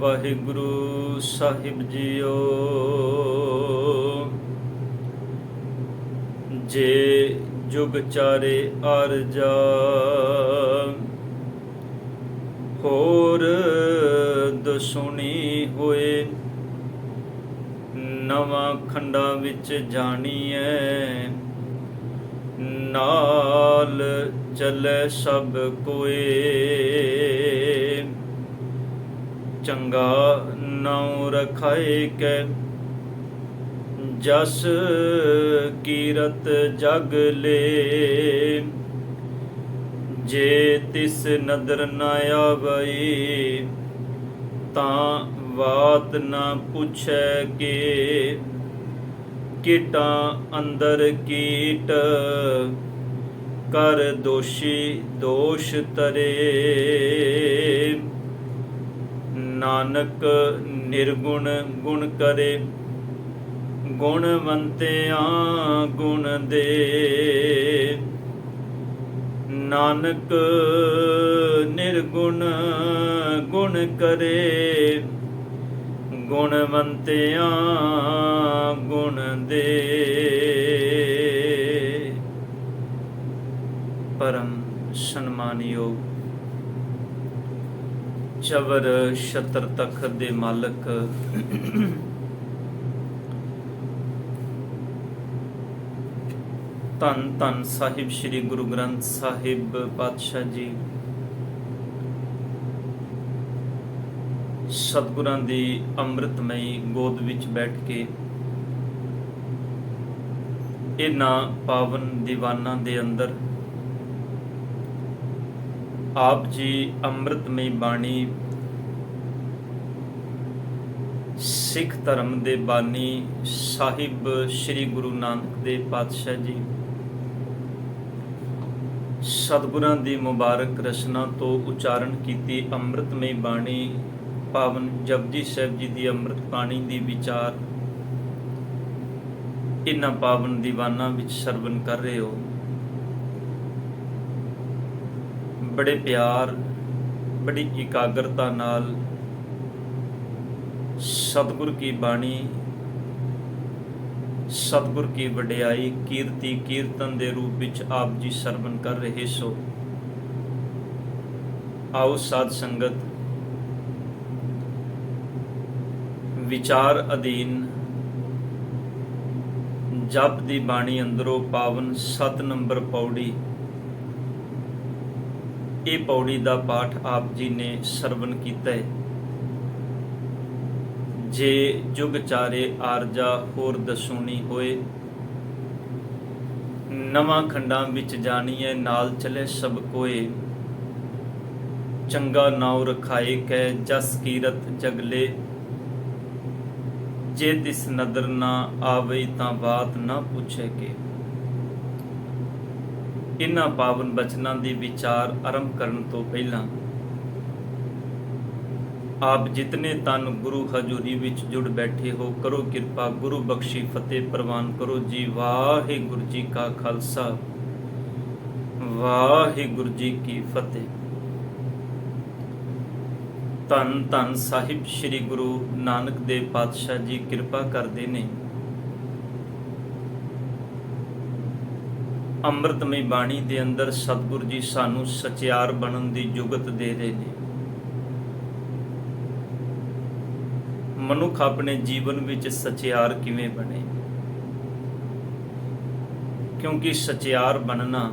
ਵਾਹਿਗੁਰੂ ਸਾਹਿਬ JIO. ਜੇ ਜੁਗ ਚਾਰੇ ਅਰਜਾ ਹੋਰ ਦਸੁਣੀ ਹੋਏ, ਨਵਾਂ ਖੰਡਾਂ ਵਿੱਚ ਜਾਣੀਐ ਨਾਲ ਚੱਲੇ ਸਭ ਕੋਏ। ਚੰਗਾ ਨਾਉ ਰਖਾਏ ਕੈ ਜਸ ਕੀਰਤ ਜਗ ਲੇ। ਜੇ ਤਿਸ ਨਦਰ ਨ ਆਵਈ ਤਾਂ ਬਾਤ ਨ ਪੁੱਛੈ ਕੇ। ਕੀਟਾਂ ਅੰਦਰ ਕੀਟ ਕਰ ਦੋਸ਼ੀ ਦੋਸ਼ ਤਰੇ। ਨਾਨਕ ਨਿਰਗੁਣ ਗੁਣ ਕਰੇ, ਗੁਣਵੰਤਿਆਂ ਗੁਣ ਦੇ। ਨਾਨਕ ਨਿਰਗੁਣ ਗੁਣ ਕਰੇ, ਗੁਣਵੰਤਿਆਂ ਗੁਣ ਦੇ। ਪਰਮ ਸਨਮਾਨਯੋਗ ਚਵਰ ਛਤਰ ਤਖਤ ਦੇ ਮਾਲਕ ਧੰਨ ਧੰਨ ਸਾਹਿਬ ਸ੍ਰੀ ਗੁਰੂ ਗ੍ਰੰਥ ਸਾਹਿਬ ਪਾਤਸ਼ਾਹ ਜੀ, ਸਤਿਗੁਰਾਂ ਦੀ ਅੰਮ੍ਰਿਤਮਈ ਗੋਦ ਵਿੱਚ ਬੈਠ ਕੇ ਇਹਨਾਂ ਪਾਵਨ ਦੀਵਾਨਾਂ ਦੇ ਅੰਦਰ ਆਪ ਜੀ ਅੰਮ੍ਰਿਤਮਈ ਬਾਣੀ ਸਿੱਖ ਧਰਮ ਦੇ ਬਾਨੀ ਸਾਹਿਬ ਸ੍ਰੀ ਗੁਰੂ ਨਾਨਕ ਦੇਵ ਪਾਤਸ਼ਾਹ ਜੀ ਸਤਿਗੁਰਾਂ ਦੀ ਮੁਬਾਰਕ ਰਚਨਾ ਤੋਂ ਉਚਾਰਨ ਕੀਤੀ ਅੰਮ੍ਰਿਤਮਈ ਬਾਣੀ ਪਾਵਨ ਜਪਜੀ ਸਾਹਿਬ ਜੀ ਦੀ ਅੰਮ੍ਰਿਤ ਬਾਣੀ ਦੀ ਵਿਚਾਰ ਇਹਨਾਂ ਪਾਵਨ ਦੀਵਾਨਾਂ ਵਿੱਚ ਸਰਵਨ ਕਰ ਰਹੇ ਹੋ। ਬੜੇ ਪਿਆਰ ਬੜੀ ਇਕਾਗਰਤਾ ਨਾਲ ਸਤਿਗੁਰ ਕੀ ਬਾਣੀ ਸਤਿਗੁਰ ਕੀ ਵਡਿਆਈ ਕੀਰਤੀ ਕੀਰਤਨ ਦੇ ਰੂਪ ਵਿੱਚ ਆਪ ਜੀ ਸਰਵਨ ਕਰ ਰਹੇ ਸੋ। ਆਓ ਸਾਧ ਸੰਗਤ ਵਿਚਾਰ ਅਧੀਨ ਜਪ ਦੀ ਬਾਣੀ ਅੰਦਰੋਂ ਪਾਵਨ 7 ਨੰਬਰ ਪੌੜੀ, ਇਹ ਪੌੜੀ ਦਾ ਪਾਠ ਆਪ ਜੀ ਨੇ ਸਰਵਨ ਕੀਤਾ ਹੈ। ਜੇ ਜੁਗ ਚਾਰੇ ਆਰਜਾ ਹੋਰ ਦਸੂਣੀ ਹੋਏ, ਨਵਾਂ ਖੰਡਾਂ ਵਿੱਚ ਜਾਣੀਐ ਨਾਲ ਚਲੇ ਸਭ ਕੋਏ। ਚੰਗਾ ਨਾਉ ਰਖਾਏ ਕੈ ਜਸ ਕੀਰਤ ਜਗਲੇ। ਜੇ ਤਿਸ ਨਦਰ ਨਾ ਆਵਈ ਤਾਂ ਬਾਤ ਨਾ ਪੁੱਛੇ ਕੇ। ਇਹਨਾਂ ਪਾਵਨ ਬਚਨਾਂ ਦੀ ਵਿਚਾਰ ਆਰੰਭ ਕਰਨ ਤੋਂ ਪਹਿਲਾਂ ਆਪ ਜਿਤਨੇ ਤਨ ਗੁਰੂ ਹਜ਼ੂਰੀ ਵਿੱਚ ਜੁੜ ਬੈਠੇ ਹੋ, ਕਰੋ ਕਿਰਪਾ ਗੁਰੂ ਬਖਸ਼ੀ ਫਤਿਹ ਪ੍ਰਵਾਨ ਕਰੋ ਜੀ। ਵਾਹਿਗੁਰੂ ਜੀ ਕਾ ਖਾਲਸਾ, ਵਾਹਿਗੁਰੂ ਜੀ ਕੀ ਫਤਿਹ। ਧੰਨ ਧੰਨ ਸਾਹਿਬ ਸ੍ਰੀ ਗੁਰੂ ਨਾਨਕ ਦੇਵ ਪਾਤਸ਼ਾਹ ਜੀ ਕਿਰਪਾ ਕਰਦੇ ਨੇ। ਅੰਮ੍ਰਿਤਮਈ ਬਾਣੀ ਦੇ ਅੰਦਰ ਸਤਿਗੁਰੂ ਜੀ ਸਾਨੂੰ ਸਚਿਆਰ ਬਣਨ ਦੀ ਜੁਗਤ ਦੇ ਰਹੇ ਨੇ। ਮਨੁੱਖ ਆਪਣੇ ਜੀਵਨ ਵਿੱਚ ਸਚਿਆਰ ਕਿਵੇਂ ਬਣੇ, ਕਿਉਂਕਿ ਸਚਿਆਰ ਬਣਨਾ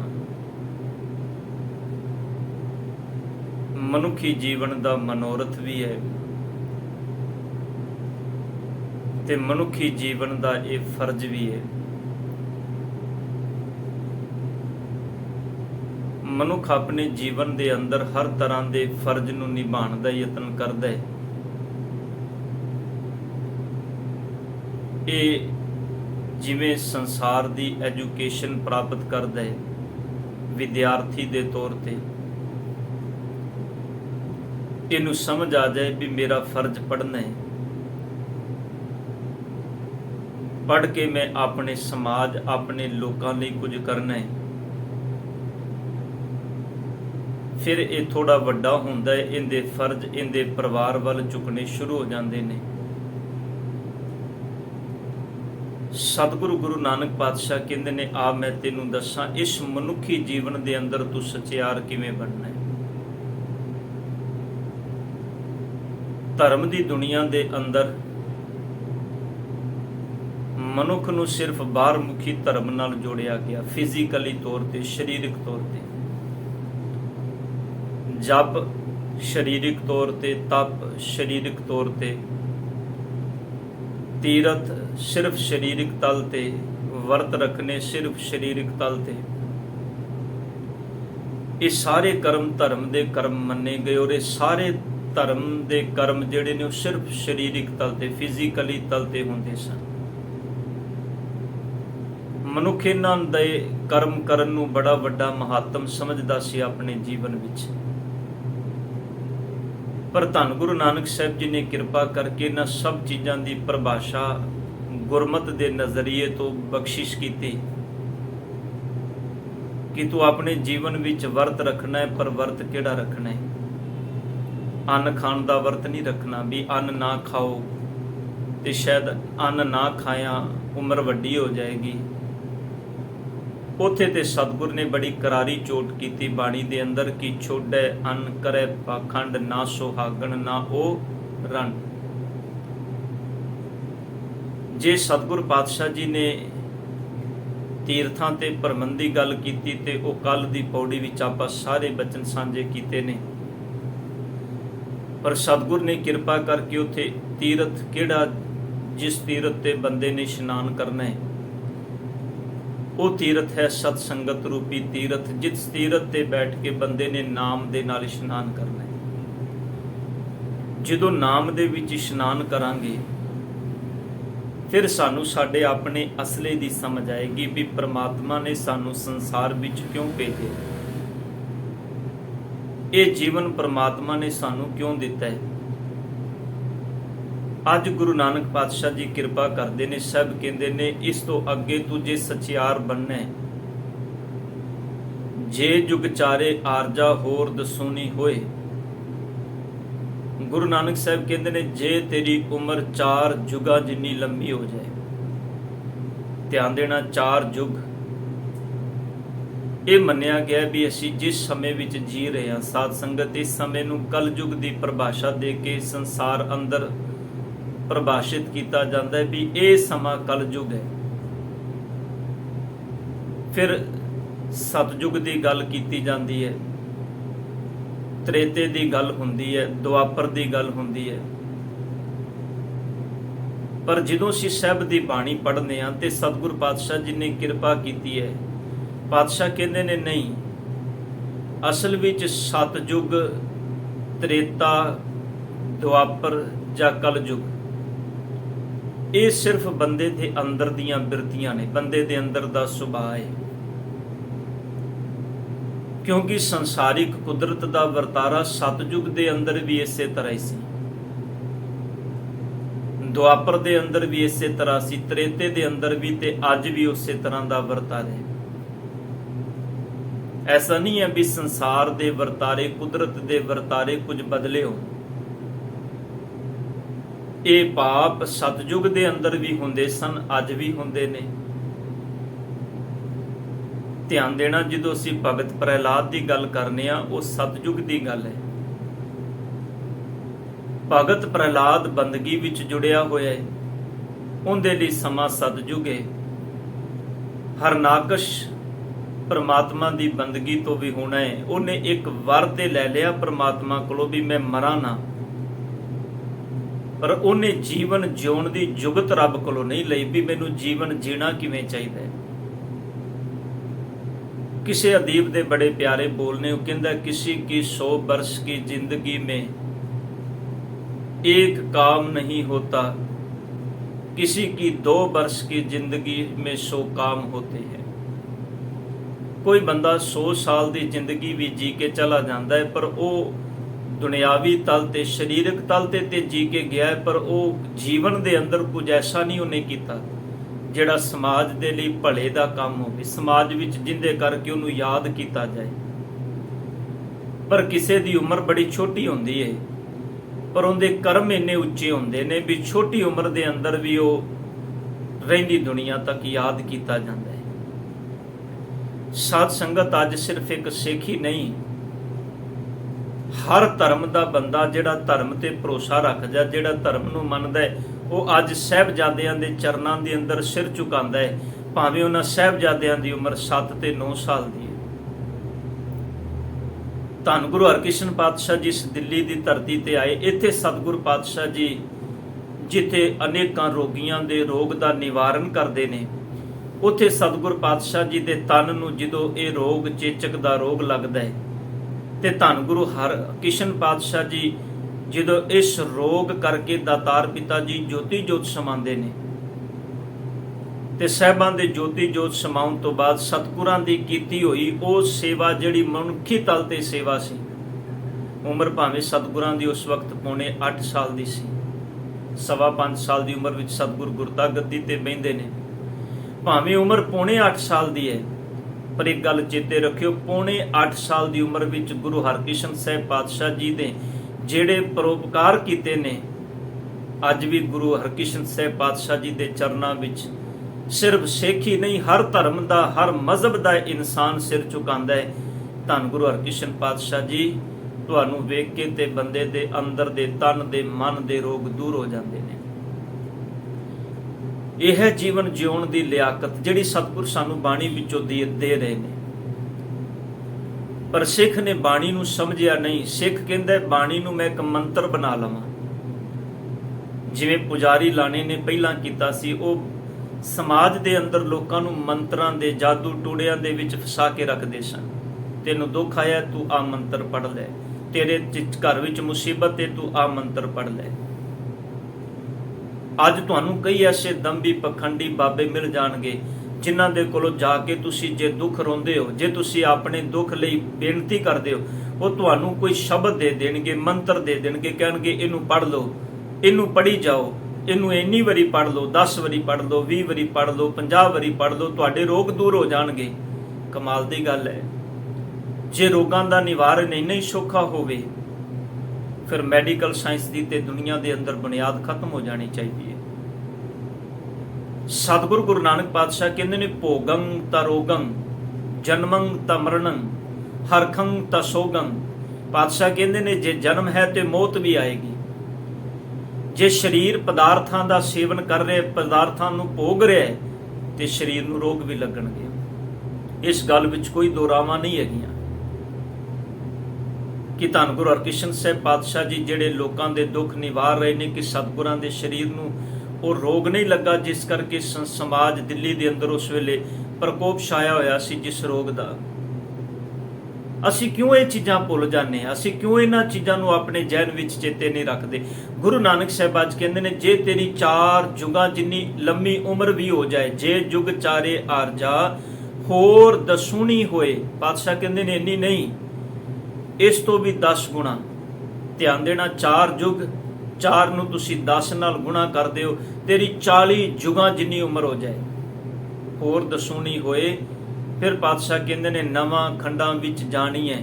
ਮਨੁੱਖੀ ਜੀਵਨ ਦਾ ਮਨੋਰਥ ਵੀ ਹੈ ਤੇ ਮਨੁੱਖੀ ਜੀਵਨ ਦਾ ਇਹ ਫਰਜ਼ ਵੀ ਹੈ। ਮਨੁੱਖ ਆਪਣੇ ਜੀਵਨ ਦੇ ਅੰਦਰ ਹਰ ਤਰ੍ਹਾਂ ਦੇ ਫਰਜ਼ ਨੂੰ ਨਿਭਾਉਣ ਦਾ ਯਤਨ ਕਰਦਾ ਹੈ। ਇਹ ਜਿਵੇਂ ਸੰਸਾਰ ਦੀ ਐਜੂਕੇਸ਼ਨ ਪ੍ਰਾਪਤ ਕਰਦਾ ਹੈ ਵਿਦਿਆਰਥੀ ਦੇ ਤੌਰ ਤੇ, ਇਹਨੂੰ ਸਮਝ ਆ ਜਾਏ ਵੀ ਮੇਰਾ ਫਰਜ਼ ਪੜ੍ਹਨਾ ਹੈ, ਪੜ੍ਹ ਕੇ ਮੈਂ ਆਪਣੇ ਸਮਾਜ ਆਪਣੇ ਲੋਕਾਂ ਲਈ ਕੁਝ ਕਰਨਾ ਹੈ, ਫਿਰ ਇਹ ਥੋੜਾ ਵੱਡਾ ਹੁੰਦਾ ਹੈ, ਇਹਦੇ ਫਰਜ਼ ਇਹਦੇ ਪਰਿਵਾਰ ਵੱਲ ਝੁਕਣੇ ਸ਼ੁਰੂ ਹੋ ਜਾਂਦੇ ਨੇ। ਸਤਿਗੁਰੂ ਗੁਰੂ ਨਾਨਕ ਪਾਤਸ਼ਾਹ ਕਹਿੰਦੇ ਨੇ, ਆ ਮੈਂ ਤੈਨੂੰ ਦੱਸਾਂ ਇਸ ਮਨੁੱਖੀ ਜੀਵਨ ਦੇ ਅੰਦਰ ਤੂੰ ਸਚਿਆਰ ਕਿਵੇਂ ਬਣਨਾ ਹੈ। ਧਰਮ ਦੀ ਦੁਨੀਆ ਦੇ ਅੰਦਰ ਮਨੁੱਖ ਨੂੰ ਸਿਰਫ ਬਾਹਰਮੁਖੀ ਧਰਮ ਨਾਲ ਜੋੜਿਆ ਗਿਆ, ਫਿਜ਼ੀਕਲੀ ਤੌਰ ਤੇ, ਸਰੀਰਕ ਤੌਰ ਤੇ। ਜਪ ਸਰੀਰਕ ਤੌਰ ਤੇ, ਤਪ ਸਰੀਰਕ ਤੌਰ ਤੇ, ਤੀਰਥ ਸਿਰਫ ਸਰੀਰਕ ਤਲ ਤੇ, ਵਰਤ ਰੱਖਣੇ ਸਿਰਫ ਸਰੀਰਕ ਤਲ ਤੇ। ਇਹ ਸਾਰੇ ਕਰਮ ਧਰਮ ਦੇ ਕਰਮ ਮੰਨੇ ਗਏ, ਔਰ ਇਹ ਸਾਰੇ ਧਰਮ ਦੇ ਕਰਮ ਜਿਹੜੇ ਨੇ ਉਹ ਸਿਰਫ ਸਰੀਰਕ ਤਲ ਤੇ, ਫਿਜ਼ੀਕਲੀ ਤਲ ਤੇ ਹੁੰਦੇ ਸਨ। ਮਨੁੱਖ ਇਹਨਾਂ ਦੇ ਕਰਮ ਕਰਨ ਨੂੰ ਬੜਾ ਵੱਡਾ ਮਹੱਤਵ ਸਮਝਦਾ ਸੀ ਆਪਣੇ ਜੀਵਨ ਵਿੱਚ। ਪਰ ਧੰਨ ਗੁਰੂ ਨਾਨਕ ਸਾਹਿਬ ਜੀ ਨੇ ਕਿਰਪਾ ਕਰਕੇ ਇਹਨਾਂ ਸਭ ਚੀਜ਼ਾਂ ਦੀ ਪਰਿਭਾਸ਼ਾ ਗੁਰਮਤਿ ਦੇ ਨਜ਼ਰੀਏ ਤੋਂ ਬਖਸ਼ਿਸ਼ ਕੀਤੀ ਕਿ ਤੂੰ ਆਪਣੇ ਜੀਵਨ ਵਿੱਚ ਵਰਤ ਰੱਖਣਾ ਹੈ, ਪਰ ਵਰਤ ਕਿਹੜਾ ਰੱਖਣਾ ਹੈ। ਅੰਨ ਖਾਣ ਦਾ ਵਰਤ ਨਹੀਂ ਰੱਖਣਾ ਵੀ ਅੰਨ ਨਾ ਖਾਓ ਤੇ ਸ਼ਾਇਦ ਅੰਨ ਨਾ ਖਾਇਆ ਉਮਰ ਵੱਡੀ ਹੋ ਜਾਏਗੀ। ਉੱਥੇ ਤੇ ਸਤਿਗੁਰ ਨੇ ਬੜੀ ਕਰਾਰੀ ਚੋਟ ਕੀਤੀ ਬਾਣੀ ਦੇ ਅੰਦਰ ਕਿ ਛੋੜੈ ਅੰਨ ਕਰੈ ਪਾਖੰਡ, ਨਾ ਸੁਹਾਗਣ ਨਾ ਉਹ ਰਣ। ਜੇ ਸਤਿਗੁਰ ਪਾਤਸ਼ਾਹ ਜੀ ਨੇ ਤੀਰਥਾਂ ਤੇ ਭਰਮਣ ਦੀ ਗੱਲ ਕੀਤੀ ਤੇ ਉਹ ਕੱਲ ਦੀ ਪੌੜੀ ਵਿੱਚ ਆਪਾਂ ਸਾਰੇ ਬਚਨ ਸਾਂਝੇ ਕੀਤੇ ਨੇ। ਪਰ ਸਤਿਗੁਰ ਨੇ ਕਿਰਪਾ ਕਰਕੇ ਉੱਥੇ ਤੀਰਥ ਕਿਹੜਾ, ਜਿਸ ਤੀਰਥ ਤੇ ਬੰਦੇ ਨੇ ਇਸ਼ਨਾਨ ਕਰਨਾ ਹੈ, ਉਹ ਤੀਰਥ ਹੈ ਸਤ ਸੰਗਤ ਰੂਪੀ ਤੀਰਥ, ਜਿਸ ਤੀਰਥ ਤੇ ਬੈਠ ਕੇ ਬੰਦੇ ਨੇ ਨਾਮ ਦੇ ਨਾਲ ਇਸ਼ਨਾਨ ਕਰਨਾ ਹੈ। ਜਦੋਂ ਨਾਮ ਦੇ ਵਿੱਚ ਇਸ਼ਨਾਨ ਕਰਾਂਗੇ ਫਿਰ ਸਾਨੂੰ ਸਾਡੇ ਆਪਣੇ ਅਸਲੇ ਦੀ ਸਮਝ ਆਏਗੀ ਵੀ ਪ੍ਰਮਾਤਮਾ ਨੇ ਸਾਨੂੰ ਸੰਸਾਰ ਵਿੱਚ ਕਿਉਂ ਭੇਜਿਆ, ਇਹ ਜੀਵਨ ਪ੍ਰਮਾਤਮਾ ਨੇ ਸਾਨੂੰ ਕਿਉਂ ਦਿੱਤਾ ਹੈ। ਅੱਜ ਗੁਰੂ ਨਾਨਕ ਪਾਤਸ਼ਾਹ ਜੀ ਕਿਰਪਾ ਕਰਦੇ ਨੇ, ਸਭ ਕਹਿੰਦੇ ਨੇ ਇਸ ਤੋਂ ਅੱਗੇ ਤੂੰ ਜੇ ਸਚਿਆਰ ਬਣਨਾ ਹੈ, ਜੇ ਜੁਗ ਚਾਰੇ ਆਰਜਾ ਹੋਰ ਦਸੂਨੀ ਹੋਏ। ਗੁਰੂ ਨਾਨਕ ਸਾਹਿਬ ਕਹਿੰਦੇ ਨੇ ਜੇ ਤੇਰੀ ਉਮਰ 4 ਜੁਗਾਂ ਜਿੰਨੀ ਲੰਮੀ ਹੋ ਜਾਏ। ਧਿਆਨ ਦੇਣਾ, 4 ਯੁੱਗ ਇਹ ਮੰਨਿਆ ਗਿਆ ਵੀ ਅਸੀਂ ਜਿਸ ਸਮੇਂ ਵਿੱਚ ਜੀ ਰਹੇ ਹਾਂ ਸਾਧ ਸੰਗਤ, ਇਸ ਸਮੇਂ ਨੂੰ ਕਲਯੁਗ ਦੀ ਪਰਿਭਾਸ਼ਾ ਦੇ ਕੇ ਸੰਸਾਰ ਅੰਦਰ ਪ੍ਰਭਾਸ਼ਿਤ ਕੀਤਾ ਜਾਂਦਾ ਹੈ ਵੀ ਇਹ ਸਮਾਂ ਕਲਯੁਗ ਹੈ। ਫਿਰ ਸਤਯੁਗ ਦੀ ਗੱਲ ਕੀਤੀ ਜਾਂਦੀ ਹੈ, ਤ੍ਰੇਤੇ ਦੀ ਗੱਲ ਹੁੰਦੀ ਹੈ, ਦੁਆਪਰ ਦੀ ਗੱਲ ਹੁੰਦੀ ਹੈ। ਪਰ ਜਦੋਂ ਅਸੀਂ ਸਾਹਿਬ ਦੀ ਬਾਣੀ ਪੜ੍ਹਦੇ ਹਾਂ ਤੇ ਸਤਿਗੁਰ ਪਾਤਸ਼ਾਹ ਜੀ ਨੇ ਕਿਰਪਾ ਕੀਤੀ ਹੈ, ਪਾਤਸ਼ਾਹ ਕਹਿੰਦੇ ਨੇ ਨਹੀਂ, ਅਸਲ ਵਿੱਚ ਸਤਯੁਗ, ਤ੍ਰੇਤਾ, ਦੁਆਪਰ ਜਾਂ ਕਲਯੁਗ ਇਹ ਸਿਰਫ ਬੰਦੇ ਦੇ ਅੰਦਰ ਦੀਆਂ ਬਿਰਤੀਆਂ ਨੇ, ਬੰਦੇ ਦੇ ਅੰਦਰ ਦਾ ਸੁਭਾਅ ਹੈ। ਕਿਉਂਕਿ ਸੰਸਾਰਿਕ ਕੁਦਰਤ ਦਾ ਵਰਤਾਰਾ ਸਤਯੁਗ ਦੇ ਅੰਦਰ ਵੀ ਇਸੇ ਤਰ੍ਹਾਂ ਹੀ ਸੀ, ਦੁਆਪਰ ਦੇ ਅੰਦਰ ਵੀ ਇਸੇ ਤਰ੍ਹਾਂ ਸੀ, ਤ੍ਰੇਤੇ ਦੇ ਅੰਦਰ ਵੀ ਤੇ ਅੱਜ ਵੀ ਉਸੇ ਤਰ੍ਹਾਂ ਦਾ ਵਰਤਾਰਾ ਹੈ। ਐਸਾ ਨਹੀਂ ਹੈ ਵੀ ਸੰਸਾਰ ਦੇ ਵਰਤਾਰੇ, ਕੁਦਰਤ ਦੇ ਵਰਤਾਰੇ ਕੁਝ ਬਦਲੇ ਹੋ। ਇਹ ਪਾਪ ਸਤਯੁਗ ਦੇ ਅੰਦਰ ਵੀ ਹੁੰਦੇ ਸਨ, ਅੱਜ ਵੀ ਹੁੰਦੇ ਨੇ। ਧਿਆਨ ਦੇਣਾ, ਜਦੋਂ ਅਸੀਂ ਭਗਤ ਪ੍ਰਹਿਲਾਦ ਦੀ ਗੱਲ ਕਰਨੇ ਆ ਉਹ ਸਤਯੁਗ ਦੀ ਗੱਲ ਹੈ। ਭਗਤ ਪ੍ਰਹਿਲਾਦ ਬੰਦਗੀ ਵਿੱਚ ਜੁੜਿਆ ਹੋਇਆ ਹੈ, ਉਹਦੇ ਲਈ ਸਮਾਂ ਸਤਯੁਗ ਹੈ। ਹਰਨਾਕਸ਼ ਪਰਮਾਤਮਾ ਦੀ ਬੰਦਗੀ ਤੋਂ ਵੀ ਹੋਣਾ ਹੈ। ਉਹਨੇ ਇੱਕ ਵਰ ਤੇ ਲੈ ਲਿਆ ਪਰਮਾਤਮਾ ਕੋਲੋਂ ਵੀ ਮੈਂ ਮਰਾਂ ਨਾ, ਪਰ ਉਹਨੇ ਜੀਵਨ ਜਿਉਣ ਦੀ ਜੁਗਤ ਰੱਬ ਕੋਲੋਂ ਨਹੀਂ ਲਈ ਵੀ ਮੈਨੂੰ ਜੀਵਨ ਜੀਣਾ ਕਿਵੇਂ ਚਾਹੀਦਾ ਹੈ। ਕਿਸੇ ਅਦੀਬ ਦੇ ਬੜੇ ਪਿਆਰੇ ਬੋਲ ਨੇ, ਉਹ ਕਹਿੰਦਾ किसी की 100 वर्ष की जिंदगी में एक काम नहीं होता, किसी की 2 वर्ष की जिंदगी में 100 काम होते हैं। ਕੋਈ ਬੰਦਾ 100 ਸਾਲ ਦੀ ਜ਼ਿੰਦਗੀ ਵੀ ਜੀ ਕੇ ਚਲਾ ਜਾਂਦਾ ਹੈ, ਪਰ ਉਹ ਦੁਨਿਆਵੀ ਤਲ ਤੇ, ਸਰੀਰਕ ਤਲ ਤੇ ਜੀ ਕੇ ਗਿਆ ਹੈ, ਪਰ ਉਹ ਜੀਵਨ ਦੇ ਅੰਦਰ ਕੁਝ ਐਸਾ ਨਹੀਂ ਉਹਨੇ ਕੀਤਾ ਜਿਹੜਾ ਸਮਾਜ ਦੇ ਲਈ ਭਲੇ ਦਾ ਕੰਮ ਹੋਵੇ, ਸਮਾਜ ਵਿੱਚ ਜਿੰਦੇ ਕਰਕੇ ਉਹਨੂੰ ਯਾਦ ਕੀਤਾ ਜਾਏ। पर किसी की उम्र बड़ी छोटी होंदी है, पर उनके कर्म इन्ने उच्चे होंदे ने भी छोटी उम्र के अंदर भी वो रहिंदी दुनिया तक याद किया जाता है। साध संगत अज सिर्फ एक सिख ही नहीं, हर धर्म का बंदा जिहड़ा धर्म ते भरोसा रखदा, जिहड़ा धर्म नूं मनदा है, वो अज साहिबजादियां दे चरनां दे अंदर सिर झुकांदा है, भावें उन्हां साहिबजादियां दी उम्र 7 ते 9 साल दी है। धन गुरु हरकृष्ण पातशाह जी इस दिल्ली की धरती ते आए, इत्थे सतगुरु पातशाह जी जिथे अनेकां रोगियां दे रोग का निवारण करते हैं, उत्थे सतगुरु पातशाह जी के तन नूं जदों ये रोग चेचक का रोग लगता है, तो धन गुरु हरकृष्ण पातशाह जी जदों इस रोग करके दातार पिता जी ज्योति जोत समाते हैं, ते साहिबां दे ज्योति जोत समाउण तो बाद सतगुरां दी कीती होई वो सेवा जिहड़ी मनुखी तल ते सेवा सी। उम्र भावें सतगुरां दी उस वक्त पौने 8 साल दी सी, 5.25 साल की उम्र विच सतगुरु गुरता गद्दी ते बहिंदे ने। भावें उम्र पौने 8 साल की है, पर एक गल चेते रखियो, पौने 8 साल की उम्र विच गुरु हरकृष्ण साहिब पातशाह जी ने जिहड़े परोपकार कीते ने, अज भी गुरु हरकृष्ण साहिब पातशाह जी के चरनां विच सिर्फ सिख ही नहीं, हर धर्म का, हर मजहब का इंसान सिर झुकांदा है। धन गुरु हरकृष्ण पातशाह जी तुहानूं वेख के ते बंदे दे अंदर दे तन दे मन दे रोग दूर हो जाते हैं। यह है जीवन जिउण की लियाकत जिहड़ी सतगुर सानूं बाणी विचों दे रहे हैं। पर सिख ने बाणी नूं समझिया नहीं। सिख कहंदा बाणी नूं मैं एक मंत्र बना लवां, जिवें पुजारी लाणे ने पहलां कीता सी। वो समाज दे अंदर लोकां नूं मंत्रां दे जादू टूड़ियां दे विच फसा के रखदे सन। तैनूं दुख आया तू आ मंत्र पढ़ लै, तेरे घर विच मुसीबत है तू आ मंत्र पढ़ लै। अज तुहानूं कई ऐसे दंभी पखंडी बाबे मिल जाणगे जिन्हां दे कोलों जाके तुसीं जे दुख रोंदे हो, जे तुसीं अपने दुख लई बेनती करदे हो, वो तुहानूं कोई शब्द दे देणगे, मंत्र दे देणगे, कहणगे इनूं पढ़ लो, इनूं पढ़ी जाओ, इनू इन्नी वारी पढ़ लो, 10 वारी पढ़ लो, 20 वारी पढ़ लो, 50 वारी पढ़ लो, तुहाडे रोग दूर हो जाणगे। कमाल दी गल है। जे रोगां दा निवारण इन्ना ही सौखा होवे, फिर मैडिकल साइंस की ते दुनिया के अंदर बुनियाद खत्म हो जानी चाहिए। सतगुरु गुरु नानक पातशाह कहते ने भोगं ता रोगं, जन्मं ता मरणं, हरखं ता सोगं। पातशाह कहते ने जे जन्म है तो मौत भी आएगी। जे शरीर पदार्थां दा सेवन कर रहे, पदार्थां नूं भोग रहा है, तो शरीर नूं रोग भी लगणगे। इस गल विच कोई दो रावां नहीं हैगियां कि धन गुरु हरकृष्ण साहिब पातशाह जी जिहड़े लोकां दे दुख निवार रहे ने, कि सतगुरां दे शरीर नूं वो रोग नहीं लगा, जिस करके समाज दिल्ली दे अंदर उस वेले प्रकोप छाया होया सी जिस रोग दा। असी क्यों ये चीज़ां भुल जाने, असी क्यों इन्हां चीज़ां नूं अपने जहन विच चेते नहीं रखते। गुरु नानक साहिब अज कहंदे ने जे तेरी 4 जुगां जिन्नी लंबी उम्र भी हो जाए, जे जुग चारे आरजा होर दसूनी होए। पातशाह कहंदे ने इन्नी नहीं, इस तो भी 10 गुणा। ध्यान देना, 4 जुग, 4 नूं तुसीं 10 नाल गुणा कर दिओ, तेरी 40 जुगां जिन्नी उम्र हो जाए, होर दसूनी होए। फिर पातशाह कहंदे ने नवां खंडां विच जानी है,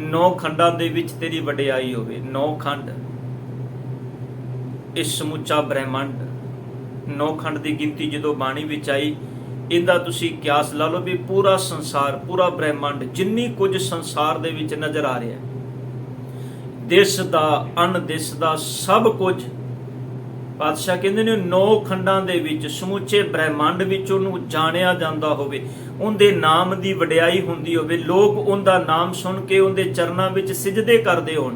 9 खंडां दे विच तेरी वडियाई होवे। 9 खंड, इस समुचा ब्रह्मंड, 9 खंड की गिनती जदों बाणी विच आई, इंदा तुसीं क्यास ला लो भी पूरा संसार, पूरा ब्रह्मंड, जिन्नी कुछ संसार दे विच नज़र आ रहा है, दिस दा अनदिस दा सब कुछ। पातशाह कहंदे ने 9 खंडां दे विच समूचे ब्रह्मंड विच उहनूं जाणिया जांदा होवे, उहदे नाम दी वडियाई हुंदी होवे, लोग उहदा नाम सुन के उहदे चरनां विच सिजदे करदे होण।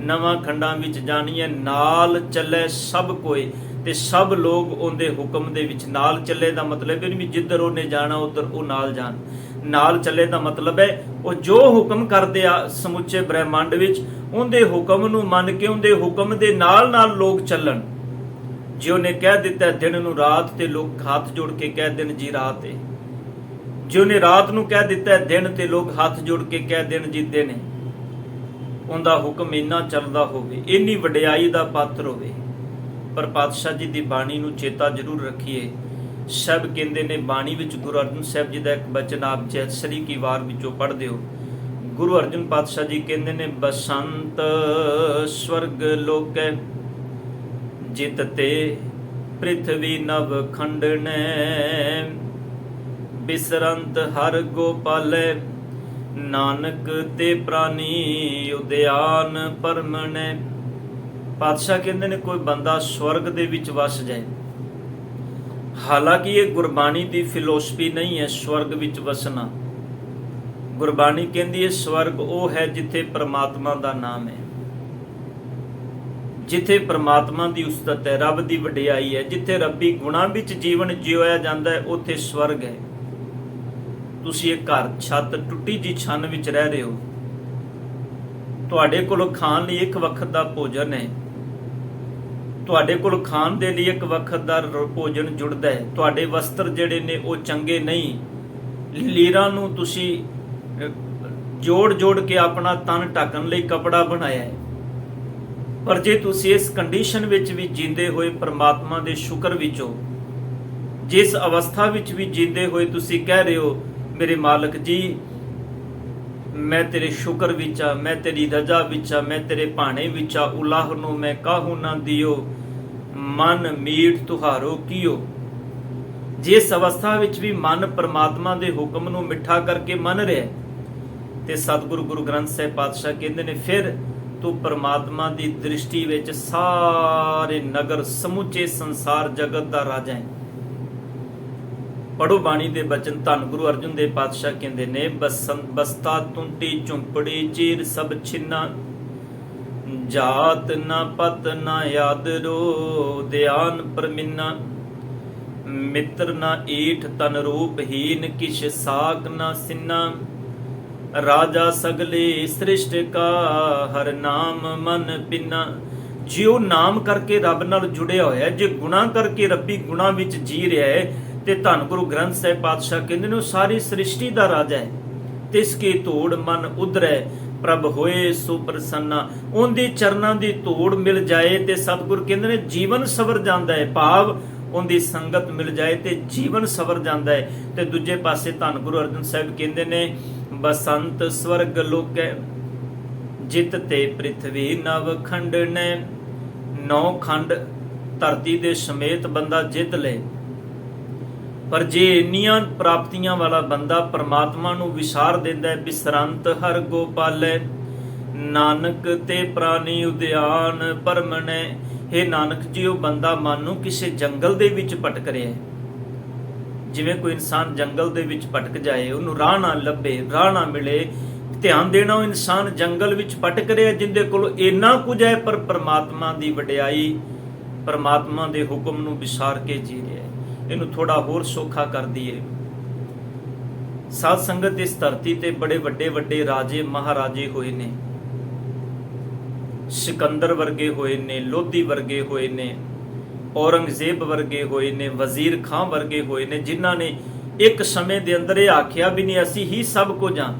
9 खंडां विच जाणीए नाल चले सब कोई, ते सब लोग उहदे हुक्म दे विच नाल चले दा मतलब है भी जिधर उहने जाना उधर वो नाल जान। नाल चले दा मतलब है वो जो हुक्म करदे आ समूचे ब्रह्मंड विच, उहदे हुक्म नूं मन के उहदे हुक्म दे नाल नाल लोग चलन। जे उन्हें कह दिता दिन नूं रात, ते लोग हाथ जोड़ के कह दिन जी रात है। जे उन्हें रात नूं कह दिता दिन, ते लोग हाथ जोड़ के कह दिन जी दिन है। उनका हुक्म इन्ना चलदा होवे, इन्नी वडियाई दा पात्र होवे। पर पातशाह जी की बाणी नूं चेता जरूर रखिए। सब कहते ने बाणी विच गुरु अर्जन साहब जी का एक बचन आप जैसरी की वार विचों पढ़ दिओ, ਗੁਰੂ ਅਰਜਨ ਪਾਤਸ਼ਾਹ ਜੀ ਕਹਿੰਦੇ ਨੇ, ਬਸੰਤ ਸਵਰਗ ਲੋਕੈ ਜਿਤ ਤੇ ਪ੍ਰਿਥਵੀ ਨਵ ਖੰਡਨੈ, ਬਿਸਰੰਤ ਹਰ ਗੋਪਾਲੈ ਨਾਨਕ ਤੇ ਪ੍ਰਾਨੀ ਉਦਿਆਨ ਪਰਮਣੈ। ਪਾਤਸ਼ਾਹ ਕਹਿੰਦੇ ਨੇ ਕੋਈ ਬੰਦਾ ਸਵਰਗ ਦੇ ਵਿੱਚ ਵਸ ਜਾਏ, ਹਾਲਾਂਕਿ ਇਹ ਗੁਰਬਾਣੀ ਦੀ ਫਿਲਾਸਫੀ ਨਹੀਂ ਹੈ ਸਵਰਗ ਵਿੱਚ ਵਸਣਾ। ਗੁਰਬਾਣੀ ਕਹਿੰਦੀ ਹੈ ਸਵਰਗ ਉਹ ਹੈ ਜਿੱਥੇ ਪ੍ਰਮਾਤਮਾ ਦਾ ਨਾਮ ਹੈ, ਜਿੱਥੇ ਪ੍ਰਮਾਤਮਾ ਦੀ ਉਸਤਤ ਹੈ, ਰੱਬ ਦੀ ਵਡਿਆਈ ਹੈ, ਜਿੱਥੇ ਰੱਬੀ ਗੁਣਾਂ ਵਿੱਚ ਜੀਵਨ ਜਿਉਇਆ ਜਾਂਦਾ ਹੈ, ਉੱਥੇ ਸਵਰਗ ਹੈ। ਤੁਸੀਂ ਇੱਕ ਘਰ ਛੱਤ ਟੁੱਟੀ ਜੀ ਛੰਨ ਵਿੱਚ ਰਹਿ ਰਹੇ ਹੋ, ਤੁਹਾਡੇ ਕੋਲ ਖਾਣ ਲਈ ਇੱਕ ਵਕਤ ਦਾ ਭੋਜਨ ਹੈ, ਤੁਹਾਡੇ ਕੋਲ ਖਾਣ ਦੇ ਲਈ ਇੱਕ ਵਕਤ ਦਾ ਭੋਜਨ ਜੁੜਦਾ ਹੈ, ਤੁਹਾਡੇ ਵਸਤਰ ਜਿਹੜੇ ਨੇ ਉਹ ਚੰਗੇ ਨਹੀਂ, ਲੀਰਾਂ ਨੂੰ ਤੁਸੀਂ ਜੋੜ ਜੋੜ ਕੇ ਆਪਣਾ ਤਨ ਢੱਕਣ ਲਈ ਕਪੜਾ ਬਣਾਇਆ ਹੈ, ਪਰ ਜੇ ਤੁਸੀਂ ਇਸ ਕੰਡੀਸ਼ਨ ਵਿੱਚ ਵੀ ਜੀਂਦੇ ਹੋਏ ਪ੍ਰਮਾਤਮਾ ਦੇ ਸ਼ੁਕਰ ਵਿੱਚ ਹੋ, ਜਿਸ ਅਵਸਥਾ ਵਿੱਚ ਵੀ ਜੀਂਦੇ ਹੋਏ ਤੁਸੀਂ ਕਹਿ ਰਹੇ ਹੋ ਮੇਰੇ ਮਾਲਕ ਜੀ ਮੈਂ ਤੇਰੇ ਸ਼ੁਕਰ ਵਿੱਚ ਆ, ਮੈਂ ਤੇਰੀ ਰਜ਼ਾ ਵਿੱਚ ਆ, ਮੈਂ ਤੇਰੇ ਭਾਣੇ ਵਿੱਚ ਆ, ਉਲਾਹ ਨੂੰ ਮੈਂ ਕਾਹੂ ਨਾ ਦਿਓ, ਮਨ ਮੀਠ ਤੁਹਾਰੋ ਕੀਓ। ਜਿਸ ਅਵਸਥਾ ਵਿੱਚ ਵੀ ਮਨ ਪ੍ਰਮਾਤਮਾ ਦੇ ਹੁਕਮ ਨੂੰ ਮਿੱਠਾ ਕਰਕੇ ਮੰਨ ਰਿਹਾ ਤੇ ਸਤਿਗੁਰੂ ਗੁਰੂ ਗ੍ਰੰਥ ਸਾਹਿਬ ਪਾਤਸ਼ਾਹ ਕਹਿੰਦੇ ਨੇ ਫਿਰ ਤੂੰ ਪ੍ਰਮਾਤਮਾ ਦੀ ਦ੍ਰਿਸ਼ਟੀ ਵਿੱਚ ਸਾਰੇ ਨਗਰ ਸਮੁੱਚੇ ਸੰਸਾਰ ਜਗਤ ਦਾ ਰਾਜਾ ਹੈ। ਪੜੋ ਬਾਣੀ ਦੇ ਬਚਨ। ਧੰਨ ਗੁਰੂ ਅਰਜਨ ਦੇਵ ਪਾਤਸ਼ਾਹ ਕਹਿੰਦੇ ਨੇ, ਬਸਤਾ ਤੁੰਟੀ ਝੁੰਪੜੀ ਚੀਰ ਸਭ ਛਿੰਨਾ, ਜਾਤ ਨਾ ਪਤ ਨਾ ਯਾਦ ਰੋ, ਧਿਆਨ ਪਰਮਿੰਨਾ, ਮਿੱਤਰ ਨਾ ਈਠ ਤਨ ਰੂਪ ਹੀਨ, ਕਿਛ ਸਾਕ ਨਾ ਸਿੰਨਾ, ਰਾਜਾ ਸਗਲੇ ਸ੍ਰਿਸ਼ਟ ਕਾ ਹਰ ਨਾਮ ਮਨ ਪਿੰਨਾ। ਜਿਉ ਨਾਮ ਕਰਕੇ ਰੱਬ ਨਾਲ ਜੁੜਿਆ ਹੋਇਆ, ਜੇ ਗੁਨਾਹ ਕਰਕੇ ਰੱਬੀ ਗੁਨਾਹ ਵਿੱਚ ਜੀ ਰਿਹਾ ਹੈ ਤੇ ਧੰਨ ਗੁਰੂ ਗ੍ਰੰਥ ਸਾਹਿਬ ਪਾਤਸ਼ਾਹ ਕਹਿੰਦੇ ਨੇ ਉਹ ਸਾਰੀ ਸ੍ਰਿਸ਼ਟੀ ਦਾ ਰਾਜਾ ਹੈ। ਤਿਸ ਕੀ ਧੂੜ ਮਨ ਉਧਰੈ ਪ੍ਰਭ ਹੋਏ ਸੁਪ੍ਰਸੰਨਾ। ਉਹਦੇ ਚਰਨਾਂ ਦੀ ਧੂੜ ਮਿਲ ਜਾਏ ਤੇ ਸਤਿਗੁਰ ਕਹਿੰਦੇ ਨੇ ਜੀਵਨ ਸਵਰ ਜਾਂਦਾ ਹੈ, ਭਾਵ ਉਹਦੀ ਸੰਗਤ ਮਿਲ ਜਾਏ ਤੇ ਜੀਵਨ ਸਵਰ ਜਾਂਦਾ ਹੈ। ਤੇ ਦੂਜੇ ਪਾਸੇ ਧੰਨ ਗੁਰੂ ਅਰਜਨ ਸਾਹਿਬ ਕਹਿੰਦੇ ਨੇ, ਬਸੰਤ ਸਵਰਗ ਲੋਕੈ ਜਿਤ ਤੇ ਪ੍ਰਿਥਵੀ ਨਵ ਖੰਡਨੈ। 9 ਖੰਡ ਧਰਤੀ ਦੇ ਸਮੇਤ ਬੰਦਾ ਜਿੱਤ ਲੇ, ਪਰ ਜੇ ਇੰਨੀਆਂ ਪ੍ਰਾਪਤੀਆਂ ਵਾਲਾ ਬੰਦਾ ਪਰਮਾਤਮਾ ਨੂੰ ਵਿਸਾਰ ਦਿੰਦਾ ਹੈ, ਬਿਸਰੰਤ ਹਰ ਗੋਪਾਲੈ ਨਾਨਕ ਤੇ ਪ੍ਰਾਨੀ ਉਦਿਆਨ ਪਰਮਣੈ। ਹੇ ਨਾਨਕ ਜੀ, ਉਹ ਬੰਦਾ ਮਨ ਨੂੰ ਕਿਸੇ ਜੰਗਲ ਦੇ ਵਿੱਚ ਭਟਕ ਰਿਹਾ ਹੈ। ਜਿਵੇਂ ਕੋਈ ਇਨਸਾਨ ਜੰਗਲ ਦੇ ਵਿੱਚ ਭਟਕ ਜਾਏ, ਉਹਨੂੰ ਰਾਹ ਨਾ ਲੱਭੇ, ਰਾਹ ਨਾ ਮਿਲੇ, ਧਿਆਨ ਦੇਣਾ ਉਹ ਇਨਸਾਨ ਜੰਗਲ ਵਿੱਚ ਭਟਕ ਰਿਹਾ ਜਿੰਦੇ ਕੋਲ ਇੰਨਾ ਕੁਝ ਹੈ, ਪਰ ਪਰਮਾਤਮਾ ਦੀ ਵਡਿਆਈ, ਪਰਮਾਤਮਾ ਦੇ ਹੁਕਮ ਨੂੰ ਵਿਸਾਰ ਕੇ ਜੀ ਰਿਹਾ ਹੈ। ਇਹਨੂੰ ਥੋੜਾ ਹੋਰ ਸੌਖਾ ਕਰ ਦਈਏ। ਸਾਧ ਸੰਗਤ, ਇਸ ਧਰਤੀ ਤੇ ਬੜੇ ਵੱਡੇ ਵੱਡੇ ਰਾਜੇ ਮਹਾਰਾਜੇ ਹੋਏ ਨੇ, ਸਿਕੰਦਰ ਵਰਗੇ ਹੋਏ ਨੇ, ਲੋਧੀ ਵਰਗੇ ਹੋਏ ਨੇ, ਔਰੰਗਜ਼ੇਬ ਵਰਗੇ ਹੋਏ ਨੇ, ਵਜ਼ੀਰ ਖਾਂ ਵਰਗੇ ਹੋਏ ਨੇ, ਜਿਨ੍ਹਾਂ ਨੇ ਇੱਕ ਸਮੇਂ ਦੇ ਅੰਦਰ ਇਹ ਆਖਿਆ ਵੀ ਨਹੀਂ ਅਸੀਂ ਹੀ ਸਭ ਕੁਝ ਹਾਂ।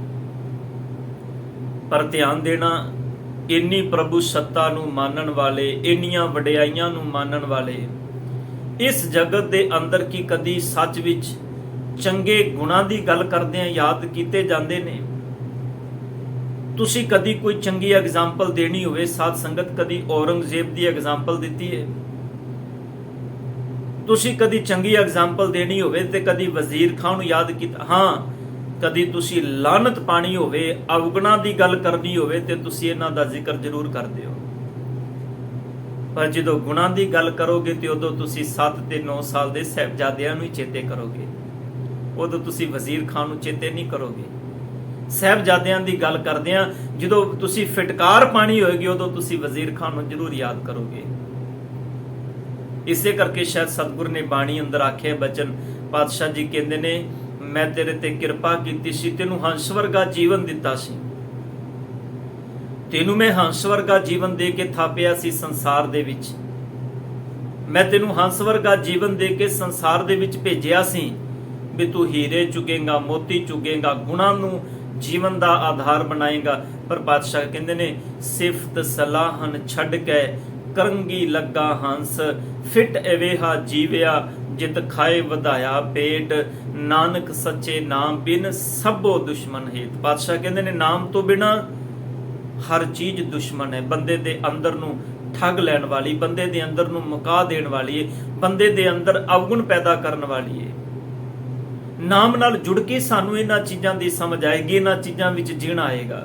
ਪਰ ਧਿਆਨ ਦੇਣਾ, ਇੰਨੀ ਪ੍ਰਭੂ ਸੱਤਾ ਨੂੰ ਮੰਨਣ ਵਾਲੇ, ਇੰਨੀਆਂ ਵਡਿਆਈਆਂ ਨੂੰ ਮੰਨਣ ਵਾਲੇ ਇਸ ਜਗਤ ਦੇ ਅੰਦਰ ਕੀ ਕਦੀ ਸੱਚ ਵਿੱਚ ਚੰਗੇ ਗੁਣਾਂ ਦੀ ਗੱਲ ਕਰਦੇ ਆ ਯਾਦ ਕੀਤੇ ਜਾਂਦੇ ਨੇ? ਤੁਸੀਂ ਕਦੀ ਕੋਈ ਚੰਗੀ ਐਗਜ਼ਾਮਪਲ ਦੇਣੀ ਹੋਵੇ ਸਾਧ ਸੰਗਤ, ਕਦੀ ਔਰੰਗਜ਼ੇਬ ਦੀ ਐਗਜ਼ਾਮਪਲ ਦਿੱਤੀ ਹੈ? ਤੁਸੀਂ ਕਦੀ ਚੰਗੀ ਐਗਜ਼ਾਮਪਲ ਦੇਣੀ ਹੋਵੇ ਤੇ ਕਦੀ ਵਜ਼ੀਰ ਖਾਨ ਨੂੰ ਯਾਦ ਕੀਤਾ? ਹਾਂ, ਕਦੀ ਤੁਸੀਂ ਲਾਨਤ ਪਾਣੀ ਹੋਵੇ, ਅਵਗੁਣਾ ਦੀ ਗੱਲ ਕਰਨੀ ਹੋਵੇ ਤੇ ਤੁਸੀਂ ਇਹਨਾਂ ਦਾ ਜ਼ਿਕਰ ਜ਼ਰੂਰ ਕਰਦੇ ਹੋ। ਪਰ ਜਦੋਂ ਗੁਣਾਂ ਦੀ ਗੱਲ ਕਰੋਗੇ ਤੇ ਉਦੋਂ ਤੁਸੀਂ 7 ਤੇ 9 ਸਾਲ ਦੇ ਸਾਹਿਬਜ਼ਾਦਿਆਂ ਨੂੰ ਹੀ ਚੇਤੇ ਕਰੋਗੇ, ਉਦੋਂ ਤੁਸੀਂ ਵਜ਼ੀਰ ਖਾਨ ਨੂੰ ਚੇਤੇ ਨਹੀਂ ਕਰੋਗੇ। ਸਾਹਿਬਜ਼ਾਦਿਆਂ ਦੀ ਗੱਲ ਕਰਦੇ ਆ, ਜਦੋਂ ਤੁਸੀਂ ਫਿਟਕਾਰ ਪਾਣੀ ਹੋਏਗੀ ਉਦੋਂ ਤੁਸੀਂ ਵਜ਼ੀਰ ਖਾਨ ਨੂੰ ਜ਼ਰੂਰ ਯਾਦ ਕਰੋਗੇ। ਇਸੇ ਕਰਕੇ ਸ਼ਾਇਦ ਸਤਿਗੁਰ ਨੇ ਬਾਣੀ ਅੰਦਰ ਆਖਿਆ ਬਚਨ, ਪਾਤਸ਼ਾਹ ਜੀ ਕਹਿੰਦੇ ਨੇ, ਮੈਂ ਤੇਰੇ ਤੇ ਕਿਰਪਾ ਕੀਤੀ ਸੀ, ਤੈਨੂੰ ਹੰਸ ਵਰਗਾ ਜੀਵਨ ਦਿੱਤਾ ਸੀ, ਤੈਨੂੰ ਮੈਂ ਹੰਸ ਵਰਗਾ ਜੀਵਨ ਦੇ ਕੇ ਥਾਪਿਆ ਸੀ ਸੰਸਾਰ ਦੇ ਵਿੱਚ। ਮੈਂ ਤੈਨੂੰ ਹੰਸ ਵਰਗਾ ਜੀਵਨ ਦੇ ਕੇ ਸੰਸਾਰ ਦੇ ਵਿੱਚ ਭੇਜਿਆ ਸੀ ਵੀ ਤੂੰ ਹੀਰੇ ਚੁਗੇਗਾ, ਮੋਤੀ ਚੁਗੇਗਾ, ਗੁਣਾਂ ਨੂੰ ਜੀਵਨ ਦਾ ਆਧਾਰ ਬਣਾਏਗਾ। ਪਰ ਪਾਤਸ਼ਾਹ ਕਹਿੰਦੇ ਨੇ, ਸਿਫਤ ਸਲਾਹਨ ਛੱਡ ਕੇ ਕਰੰਗੀ ਲੱਗਾ ਹੰਸ, ਫਿਟ ਅਵੇਹਾ ਜੀਵਿਆ ਜਿਤ ਖਾਏ ਵਧਾਇਆ ਪੇਟ, ਨਾਨਕ ਸੱਚੇ ਨਾਮ ਬਿਨ ਸਭੋ ਦੁਸ਼ਮਨ ਹੇਤ। ਪਾਤਸ਼ਾਹ ਕਹਿੰਦੇ ਨੇ ਨਾਮ ਤੋਂ ਬਿਨਾ ਹਰ ਚੀਜ਼ ਦੁਸ਼ਮਣ ਹੈ। ਬੰਦੇ ਦੇ ਅੰਦਰ ਨੂੰ ਠੱਗ ਲੈਣ ਵਾਲੀ, ਬੰਦੇ ਦੇ ਅੰਦਰ ਨੂੰ ਮੁਕਾ ਦੇਣ ਵਾਲੀ ਹੈ, ਬੰਦੇ ਦੇ ਅੰਦਰ ਅਵਗੁਣ ਪੈਦਾ ਕਰਨ ਵਾਲੀ ਹੈ। ਨਾਮ ਨਾਲ ਜੁੜ ਕੇ ਸਾਨੂੰ ਇਹਨਾਂ ਚੀਜ਼ਾਂ ਦੀ ਸਮਝ ਆਏਗੀ, ਇਹਨਾਂ ਚੀਜ਼ਾਂ ਵਿੱਚ ਜੀਣਾ ਆਏਗਾ।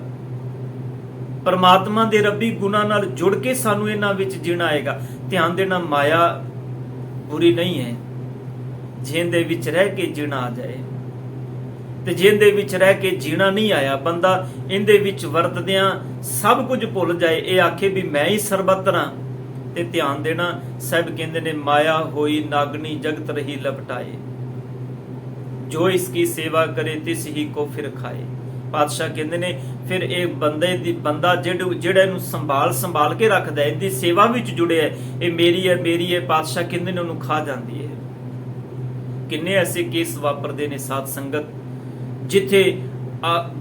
ਪਰਮਾਤਮਾ ਦੇ ਰੱਬੀ ਗੁਣਾਂ ਨਾਲ ਜੁੜ ਕੇ ਸਾਨੂੰ ਇਹਨਾਂ ਵਿੱਚ ਜੀਣਾ ਆਏਗਾ। ਧਿਆਨ ਦੇਣਾ, ਮਾਇਆ ਬੁਰੀ ਨਹੀਂ ਹੈ ਜਿਹਦੇ ਵਿੱਚ ਰਹਿ ਕੇ ਜੀਣਾ ਆ ਜਾਏ, ਤੇ ਜਿਹਦੇ ਵਿੱਚ ਰਹਿ ਕੇ ਜੀਣਾ ਨਹੀਂ ਆਇਆ, ਬੰਦਾ ਇਹਦੇ ਵਿੱਚ ਵਰਤਦਿਆਂ ਸਭ ਕੁਝ ਭੁੱਲ ਜਾਏ, ਇਹ ਆਖੇ ਵੀ ਮੈਂ ਹੀ ਸਰਬੱਤਰ ਹਾਂ। ਤੇ ਧਿਆਨ ਦੇਣਾ, ਸਾਹਿਬ ਕਹਿੰਦੇ ਨੇ ਮਾਇਆ ਹੋਈ ਨਾਗਣੀ ਜਗਤ ਰਹੀ ਲਪਟਾਏ, ਜੋ ਇਸकी ਸੇਵਾ ਕਰੇ ਤਿਸ ਹੀ ਕੋ ਫਿਰ ਖਾਏ। ਪਾਤਸ਼ਾਹ ਕਹਿੰਦੇ ਨੇ ਫਿਰ ਇਹ ਬੰਦਾ ਜਿਹੜਾ ਇਹਨੂੰ ਸੰਭਾਲ ਕੇ ਰੱਖਦਾ, ਇਹਦੀ ਸੇਵਾ ਵਿੱਚ ਜੁੜਿਆ, ਇਹ ਮੇਰੀ ਹੈ, ਪਾਤਸ਼ਾਹ ਕਹਿੰਦੇ ਨੇ ਉਹਨੂੰ ਖਾ ਜਾਂਦੀ ਹੈ। ਕਿੰਨੇ ਐਸੇ ਕੇਸ ਵਾਪਰਦੇ ਨੇ ਸਾਧ ਸੰਗਤ, ਜਿੱਥੇ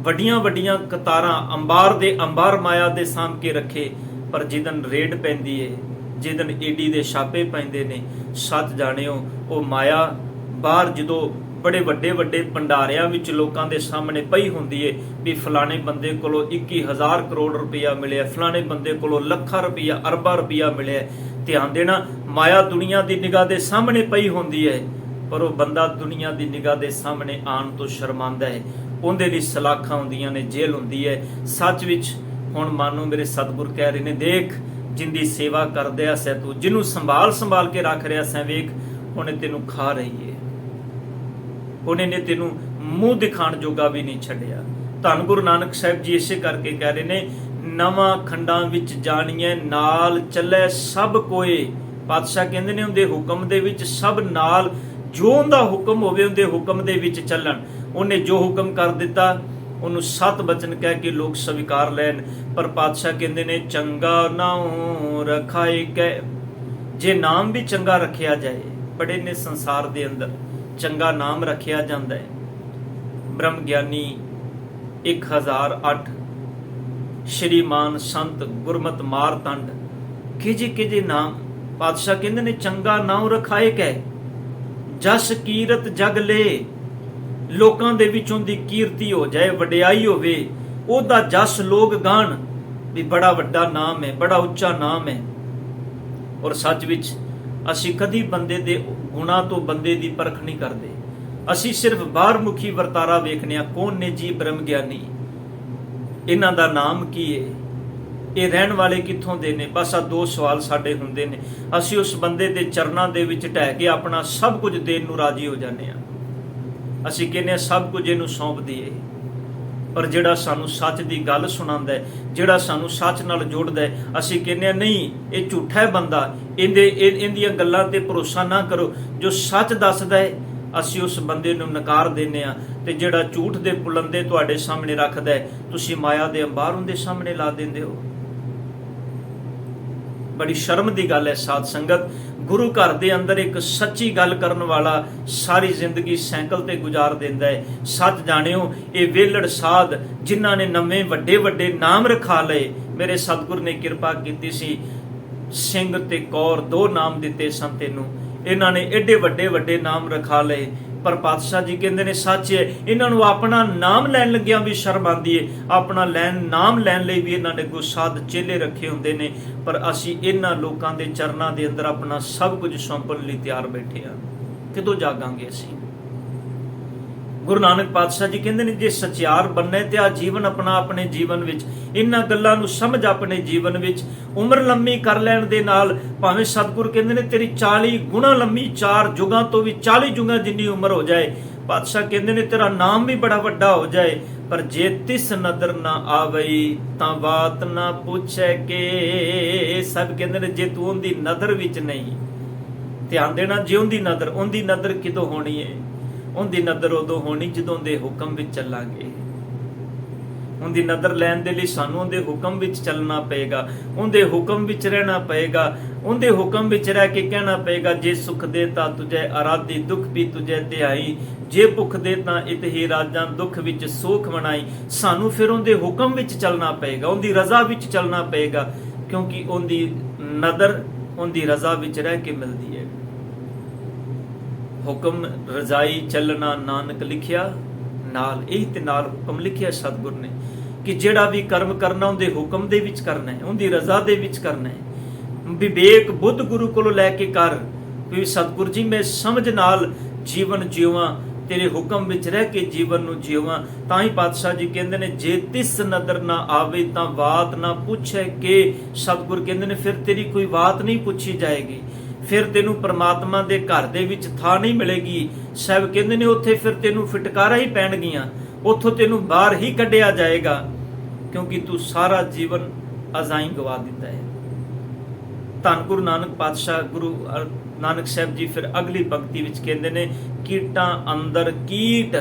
ਵੱਡੀਆਂ ਕਤਾਰਾਂ ਅੰਬਾਰ ਮਾਇਆ ਦੇ ਸਾਂਭ ਕੇ ਰੱਖੇ, ਪਰ ਜਿੱਦਨ ਰੇਡ ਪੈਂਦੀ ਹੈ, ਜਿੱਦਨ ਏਡੀ ਦੇ ਛਾਪੇ ਪੈਂਦੇ ਨੇ, ਸੱਚ ਜਾਣਿਓ ਉਹ ਮਾਇਆ ਬਾਹਰ ਜਦੋਂ ਬੜੇ ਵੱਡੇ ਭੰਡਾਰਿਆਂ ਵਿੱਚ ਲੋਕਾਂ ਦੇ ਸਾਹਮਣੇ ਪਈ ਹੁੰਦੀ ਹੈ ਵੀ ਫਲਾਣੇ ਬੰਦੇ ਕੋਲੋਂ 21,000 ਕਰੋੜ ਰੁਪਇਆ ਮਿਲਿਆ, ਫਲਾਣੇ ਬੰਦੇ ਕੋਲੋਂ ਲੱਖਾਂ ਰੁਪਇਆ, ਅਰਬਾਂ ਰੁਪਇਆ ਮਿਲਿਆ। ਧਿਆਨ ਦੇਣਾ, ਮਾਇਆ ਦੁਨੀਆ ਦੀ ਨਿਗਾਹ ਦੇ ਸਾਹਮਣੇ ਪਈ ਹੁੰਦੀ ਹੈ, ਪਰ ਉਹ ਬੰਦਾ ਦੁਨੀਆ ਦੀ ਨਿਗਾਹ ਦੇ ਸਾਹਮਣੇ ਆਉਣ ਤੋਂ ਸ਼ਰਮਾਂਦਾ ਹੈ। ਉਹਦੇ ਲਈ ਸਲਾਖਾਂ ਹੁੰਦੀਆਂ ਨੇ, ਜੇਲ੍ਹ ਹੁੰਦੀ ਹੈ। ਸੱਚ ਵਿੱਚ ਹੁਣ ਮਾਨੋ ਮੇਰੇ ਸਤਿਗੁਰ ਕਹਿ ਰਹੇ ਨੇ, ਦੇਖ ਜਿੰਦੀ ਸੇਵਾ ਕਰਦਿਆ ਸੈ ਤੂੰ, ਜਿਹਨੂੰ ਸੰਭਾਲ ਕੇ ਰੱਖ ਰਿਹਾ ਸੈ, ਵੇਖ ਉਹਨੇ ਤੈਨੂੰ ਖਾ ਰਹੀ ਹੈ, ਉਹਨੇ ਨੇ ਤੈਨੂੰ ਮੂੰਹ ਦਿਖਾਣ ਜੋਗਾ ਵੀ ਨਹੀਂ ਛੱਡਿਆ। ਧੰਨ ਗੁਰੂ ਨਾਨਕ ਸਾਹਿਬ ਜੀ ਇਸੇ ਕਰਕੇ ਕਹਿ ਰਹੇ ਨੇ, ਨਵਾਂ ਖੰਡਾਂ ਵਿੱਚ ਜਾਣੀਏ ਨਾਲ ਚੱਲੇ ਸਭ ਕੋਏ। ਪਾਤਸ਼ਾਹ ਕਹਿੰਦੇ ਨੇ ਉਹਦੇ ਹੁਕਮ ਦੇ ਵਿੱਚ ਸਭ ਨਾਲ, ਜੋ ਉਹਦਾ ਹੁਕਮ ਹੋਵੇ ਉਹਦੇ ਹੁਕਮ ਦੇ ਵਿੱਚ ਚੱਲਣ। ਉਹਨੇ ਜੋ ਹੁਕਮ ਕਰ ਦਿੱਤਾ ਉਹਨੂੰ 7 ਬਚਨ ਕਹਿ ਕੇ ਲੋਕ ਸਵੀਕਾਰ ਲੈਣ, ਪਰ ਪਾਤਸ਼ਾਹ ਕਹਿੰਦੇ ਨੇ ਚੰਗਾ ਨਾਉ ਰਖਾਏ ਕਹਿ। ਜੇ ਨਾਮ ਵੀ ਚੰਗਾ ਰੱਖਿਆ ਜਾਏ, ਬੜੇ ਨੇ ਸੰਸਾਰ ਦੇ ਅੰਦਰ ਚੰਗਾ ਨਾਮ ਰੱਖਿਆ ਜਾਂਦਾ ਹੈ। ਬ੍ਰਹਮ ਗਿਆਨੀ 1008, ਸ਼੍ਰੀਮਾਨ ਸੰਤ ਗੁਰਮਤਿ ਮਾਰਤੰਡ, ਕਿਜੇ ਨਾਮ। ਪਾਤਸ਼ਾਹ ਕਹਿੰਦੇ ਨੇ ਚੰਗਾ ਨਾਮ ਰਖਾਏ ਕਹਿ, ਜਸ ਕੀਰਤ ਜਗ ਲੈ। ਲੋਕਾਂ ਦੇ ਵਿੱਚੋਂ ਦੀ ਕੀਰਤੀ ਹੋ ਜਾਏ, ਵਡਿਆਈ ਹੋਵੇ, ਉਹਦਾ ਜਸ ਲੋਕ ਗਾਣ ਵੀ ਬੜਾ ਵੱਡਾ ਨਾਮ ਹੈ, ਬੜਾ ਉੱਚਾ ਨਾਮ ਹੈ। ਔਰ ਸੱਚ ਵਿੱਚ ਅਸੀਂ ਕਦੀ ਬੰਦੇ ਦੇ ਗੁਣਾਂ ਤੋਂ ਬੰਦੇ ਦੀ ਪਰਖ ਨਹੀਂ ਕਰਦੇ, ਅਸੀਂ ਸਿਰਫ ਬਾਹਰ ਮੁਖੀ ਵਰਤਾਰਾ ਵੇਖਨੇ ਆ। ਕੌਣ ਨੇ ਜੀ ਬ੍ਰਹਮ ਗਿਆਨੀ, ਇਹਨਾਂ ਦਾ ਨਾਮ ਕੀ ਹੈ, ਇਹ ਰਹਿਣ ਵਾਲੇ ਕਿੱਥੋਂ ਦੇ ਨੇ? ਬਸ ਆ 2 ਸਵਾਲ ਸਾਡੇ ਹੁੰਦੇ ਨੇ। ਅਸੀਂ ਉਸ ਬੰਦੇ ਦੇ ਚਰਨਾਂ ਦੇ ਵਿੱਚ ਢਹਿ ਕੇ ਆਪਣਾ ਸਭ ਕੁਝ ਦੇਣ ਨੂੰ ਰਾਜੀ ਹੋ ਜਾਂਦੇ ਆ। ਅਸੀਂ ਕਹਿੰਦੇ ਆ ਸਭ ਕੁਝ ਇਹਨੂੰ ਸੌਂਪ ਦਈਏ, ਪਰ ਜਿਹੜਾ ਸਾਨੂੰ ਸੱਚ ਦੀ ਗੱਲ ਸੁਣਾਉਂਦਾ ਹੈ, ਜਿਹੜਾ ਸਾਨੂੰ ਸੱਚ ਨਾਲ ਜੋੜਦਾ ਹੈ, ਅਸੀਂ ਕਹਿੰਦੇ ਆ ਨਹੀਂ ਇਹ ਝੂਠਾ ਹੈ ਬੰਦਾ, ਇਹਦੀਆਂ ਗੱਲਾਂ ਤੇ ਭਰੋਸਾ ਨਾ ਕਰੋ। ਜੋ ਸੱਚ ਦੱਸਦਾ ਹੈ ਅਸੀਂ ਉਸ ਬੰਦੇ ਨੂੰ ਨਕਾਰ ਦਿੰਦੇ ਆ, ਤੇ ਜਿਹੜਾ ਝੂਠ ਦੇ ਪੁਲੰਦੇ ਤੁਹਾਡੇ ਸਾਹਮਣੇ ਰੱਖਦਾ ਹੈ, ਤੁਸੀਂ ਮਾਇਆ ਦੇ ਅੰਬਾਰ ਉਹਦੇ ਸਾਹਮਣੇ ਲਾ ਦਿੰਦੇ ਹੋ। ਬੜੀ ਸ਼ਰਮ ਦੀ ਗੱਲ ਹੈ ਸਾਧ ਸੰਗਤ, ਗੁਰੂ ਘਰ ਦੇ ਅੰਦਰ ਇੱਕ ਸੱਚੀ ਗੱਲ ਕਰਨ ਵਾਲਾ ਸਾਰੀ ਜ਼ਿੰਦਗੀ ਸਾਈਕਲ ਤੇ ਗੁਜ਼ਾਰ ਦਿੰਦਾ ਹੈ। ਸੱਚ ਜਾਣਿਓ, ਇਹ ਵੇਲੜ ਸਾਧ ਜਿਨ੍ਹਾਂ ਨੇ ਨਵੇਂ ਵੱਡੇ ਨਾਮ ਰਖਾ ਲਏ, ਮੇਰੇ ਸਤਿਗੁਰ ਨੇ ਕਿਰਪਾ ਕੀਤੀ ਸੀ, ਸਿੰਘ ਤੇ ਕੌਰ 2 ਨਾਮ ਦਿੱਤੇ ਸਨ ਤੈਨੂੰ, ਇਹਨਾਂ ਨੇ ਏਡੇ ਵੱਡੇ ਨਾਮ ਰਖਾ ਲਏ। ਪਰ ਪਾਤਸ਼ਾਹ ਜੀ ਕਹਿੰਦੇ ਨੇ ਸੱਚ ਹੈ, ਇਹਨਾਂ ਨੂੰ ਆਪਣਾ ਨਾਮ ਲੈਣ ਲੱਗਿਆਂ ਵੀ ਸ਼ਰਮ ਆਉਂਦੀ ਹੈ, ਆਪਣਾ ਨਾਮ ਲੈਣ ਲਈ ਵੀ ਇਹਨਾਂ ਨੇ ਕੋਈ ਸਾਧ ਚੇਲੇ ਰੱਖੇ ਹੁੰਦੇ ਨੇ, ਪਰ ਅਸੀਂ ਇਹਨਾਂ ਲੋਕਾਂ ਦੇ ਚਰਨਾਂ ਦੇ ਅੰਦਰ ਆਪਣਾ ਸਭ ਕੁਝ ਸੌਂਪਣ ਲਈ ਤਿਆਰ ਬੈਠੇ ਹਾਂ। ਕਿਦੋਂ ਜਾਗਾਂਗੇ ਅਸੀਂ? ਗੁਰੂ ਨਾਨਕ ਪਾਤਸ਼ਾਹ ਜੀ ਕਹਿੰਦੇ ਨੇ ਜੇ ਸਚਿਆਰ ਬਣਨਾ ਤੇ ਆ ਜੀਵਨ ਆਪਣਾ ਆਪਣੇ ਜੀਵਨ ਵਿੱਚ ਇਹਨਾਂ ਗੱਲਾਂ ਨੂੰ ਸਮਝ ਆਪਣੇ ਜੀਵਨ ਵਿੱਚ ਉਮਰ ਲੰਮੀ ਕਰ ਲੈਣ ਦੇ ਨਾਲ, ਭਾਵੇਂ ਸਤਿਗੁਰ ਕਹਿੰਦੇ ਨੇ ਤੇਰੀ 40 ਗੁਣਾ ਲੰਮੀ, 4 ਯੁਗਾਂ ਤੋਂ ਵੀ 40 ਯੁਗਾਂ ਜਿੰਨੀ ਉਮਰ ਹੋ ਜਾਏ, ਪਾਤਸ਼ਾਹ ਕਹਿੰਦੇ ਨੇ ਤੇਰਾ ਨਾਮ ਵੀ ਬੜਾ ਵੱਡਾ ਹੋ ਜਾਏ, ਪਰ ਜੇ ਤਿਸ ਨਦਰ ਨਾ ਆਵਈ ਤਾਂ ਬਾਤ ਨਾ ਪੁੱਛੇ ਕੇ। ਸਭ ਕਹਿੰਦੇ ਨੇ ਜੇ ਤੂੰ ਉਹਦੀ ਨਦਰ ਵਿੱਚ ਨਹੀਂ, ਧਿਆਨ ਦੇਣਾ, ਜੇ ਉਹਦੀ ਨਦਰ ਕਿਦੋਂ ਹੋਣੀ ਹੈ? ਉਹਦੀ ਨਦਰ ਉਦੋਂ ਹੋਣੀ ਜਦੋਂ ਦੇ ਹੁਕਮ ਵਿੱਚ ਚੱਲਾਂਗੇ। ਉਹਦੀ ਨਦਰ ਲੈਣ ਦੇ ਲਈ ਸਾਨੂੰ ਉਹਦੇ ਹੁਕਮ ਵਿੱਚ ਚੱਲਣਾ ਪਏਗਾ, ਉਹਦੇ ਹੁਕਮ ਵਿੱਚ ਰਹਿਣਾ ਪਏਗਾ, ਉਹਦੇ ਹੁਕਮ ਵਿੱਚ ਰਹਿ ਕੇ ਕਹਿਣਾ ਪਏਗਾ ਜੇ ਸੁਖ ਦੇ ਤਾਂ ਤੁਝੇ ਅਰਾਧੀ, ਦੁੱਖ ਵੀ ਤੁਝੇ ਧਿਆਈ, ਜੇ ਭੁੱਖ ਦੇ ਤਾਂ ਇਤ ਹੀ ਰਾਜਾਂ, ਦੁੱਖ ਵਿੱਚ ਸੋਖ ਮਨਾਈ। ਸਾਨੂੰ ਫਿਰ ਉਹਦੇ ਹੁਕਮ ਵਿੱਚ ਚੱਲਣਾ ਪਏਗਾ, ਉਹਦੀ ਰਜ਼ਾ ਵਿੱਚ ਚੱਲਣਾ ਪਏਗਾ, ਕਿਉਂਕਿ ਉਹਦੀ ਨਦਰ ਉਹਦੀ ਰਜ਼ਾ ਵਿੱਚ ਰਹਿ ਕੇ ਮਿਲਦੀ ਹੈ। ਹੁਕਮ ਰਜ਼ਾਈ ਚੱਲਣਾ ਨਾਨਕ ਲਿਖਿਆ ਨਾਲ। ਇਹੀ ਤੇ ਨਾਲ ਹੁਕਮ ਲਿਖਿਆ ਸਤਿਗੁਰ ਨੇ ਕਿ ਜਿਹੜਾ ਵੀ ਕਰਮ ਕਰਨਾ ਉਹਦੇ ਹੁਕਮ ਦੇ ਵਿੱਚ ਕਰਨਾ ਹੈ, ਉਹਦੀ ਰਜ਼ਾ ਦੇ ਵਿੱਚ ਕਰਨਾ ਹੈ। ਵਿਵੇਕ ਬੁੱਧ ਗੁਰੂ ਕੋਲੋਂ ਲੈ ਕੇ ਕਰ ਵੀ ਸਤਿਗੁਰ ਜੀ ਮੈਂ ਸਮਝ ਨਾਲ ਜੀਵਨ ਜਿਉਵਾਂ, ਤੇਰੇ ਹੁਕਮ ਵਿੱਚ ਰਹਿ ਕੇ ਜੀਵਨ ਨੂੰ ਜਿਉਵਾਂ। ਤਾਂ ਹੀ ਪਾਤਸ਼ਾਹ ਜੀ ਕਹਿੰਦੇ ਨੇ ਜੇ ਤਿਸ ਨਦਰ ਨਾ ਆਵੇ ਤਾਂ ਬਾਤ ਨਾ ਪੁੱਛੇ ਕਿ ਸਤਿਗੁਰ ਕਹਿੰਦੇ ਨੇ ਫਿਰ ਤੇਰੀ ਕੋਈ ਬਾਤ ਨਹੀਂ ਪੁੱਛੀ ਜਾਏਗੀ, ਫਿਰ ਤੈਨੂੰ ਪ੍ਰਮਾਤਮਾ ਦੇ ਘਰ ਦੇ ਵਿੱਚ ਥਾਂ ਨਹੀਂ ਮਿਲੇਗੀ। ਸਾਹਿਬ ਕਹਿੰਦੇ ਨੇ ਉੱਥੇ ਫਿਰ ਤੈਨੂੰ ਫਟਕਾਰਾਂ ਹੀ ਪੈਣਗੀਆਂ, ਉੱਥੋਂ ਤੈਨੂੰ ਬਾਹਰ ਹੀ ਕੱਢਿਆ ਜਾਏਗਾ, ਕਿਉਂਕਿ ਤੂੰ ਸਾਰਾ ਜੀਵਨ ਅਜ਼ਾਈ ਗਵਾ ਦਿੱਤਾ ਹੈ। ਧੰਨ ਗੁਰੂ ਨਾਨਕ ਪਾਤਸ਼ਾਹ ਗੁਰੂ ਨਾਨਕ ਸਾਹਿਬ ਜੀ ਫਿਰ ਅਗਲੀ ਪੰਕਤੀ ਵਿੱਚ ਕਹਿੰਦੇ ਨੇ ਕੀਟਾਂ ਅੰਦਰ ਕੀਟ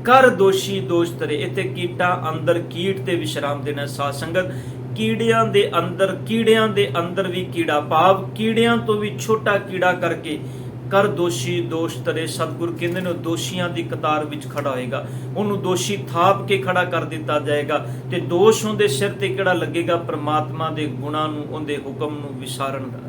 ਕਰ ਦੋਸ਼ੀ ਦੋਸ਼ ਤਰੇ। ਇੱਥੇ ਕੀਟਾਂ ਅੰਦਰ ਕੀਟ ਤੇ ਵਿਸ਼ਰਾਮ ਦੇਣਾ। ਸਾਧ ਸੰਗਤ ਕੀੜਿਆਂ ਦੇ ਅੰਦਰ ਵੀ ਕੀੜਾ, ਭਾਵ ਕੀੜਿਆਂ ਤੋਂ ਵੀ ਛੋਟਾ ਕੀੜਾ ਕਰਕੇ ਕਰ ਦੋਸ਼ੀ ਦੋਸ਼ ਤਰੇ। ਸਤਿਗੁਰ ਕਹਿੰਦੇ ਨੇ ਦੋਸ਼ੀਆਂ ਦੀ ਕਤਾਰ ਵਿੱਚ ਖੜਾ ਹੋਏਗਾ, ਉਹਨੂੰ ਦੋਸ਼ੀ ਥਾਪ ਕੇ ਖੜਾ ਕਰ ਦਿੱਤਾ ਜਾਏਗਾ ਤੇ ਦੋਸ਼ ਉਹਦੇ ਸਿਰ ਤੇ ਕਿਹੜਾ ਲੱਗੇਗਾ? ਪ੍ਰਮਾਤਮਾ ਦੇ ਗੁਣਾਂ ਨੂੰ, ਉਹਦੇ ਹੁਕਮ ਨੂੰ ਵਿਸਾਰਨ ਦਾ।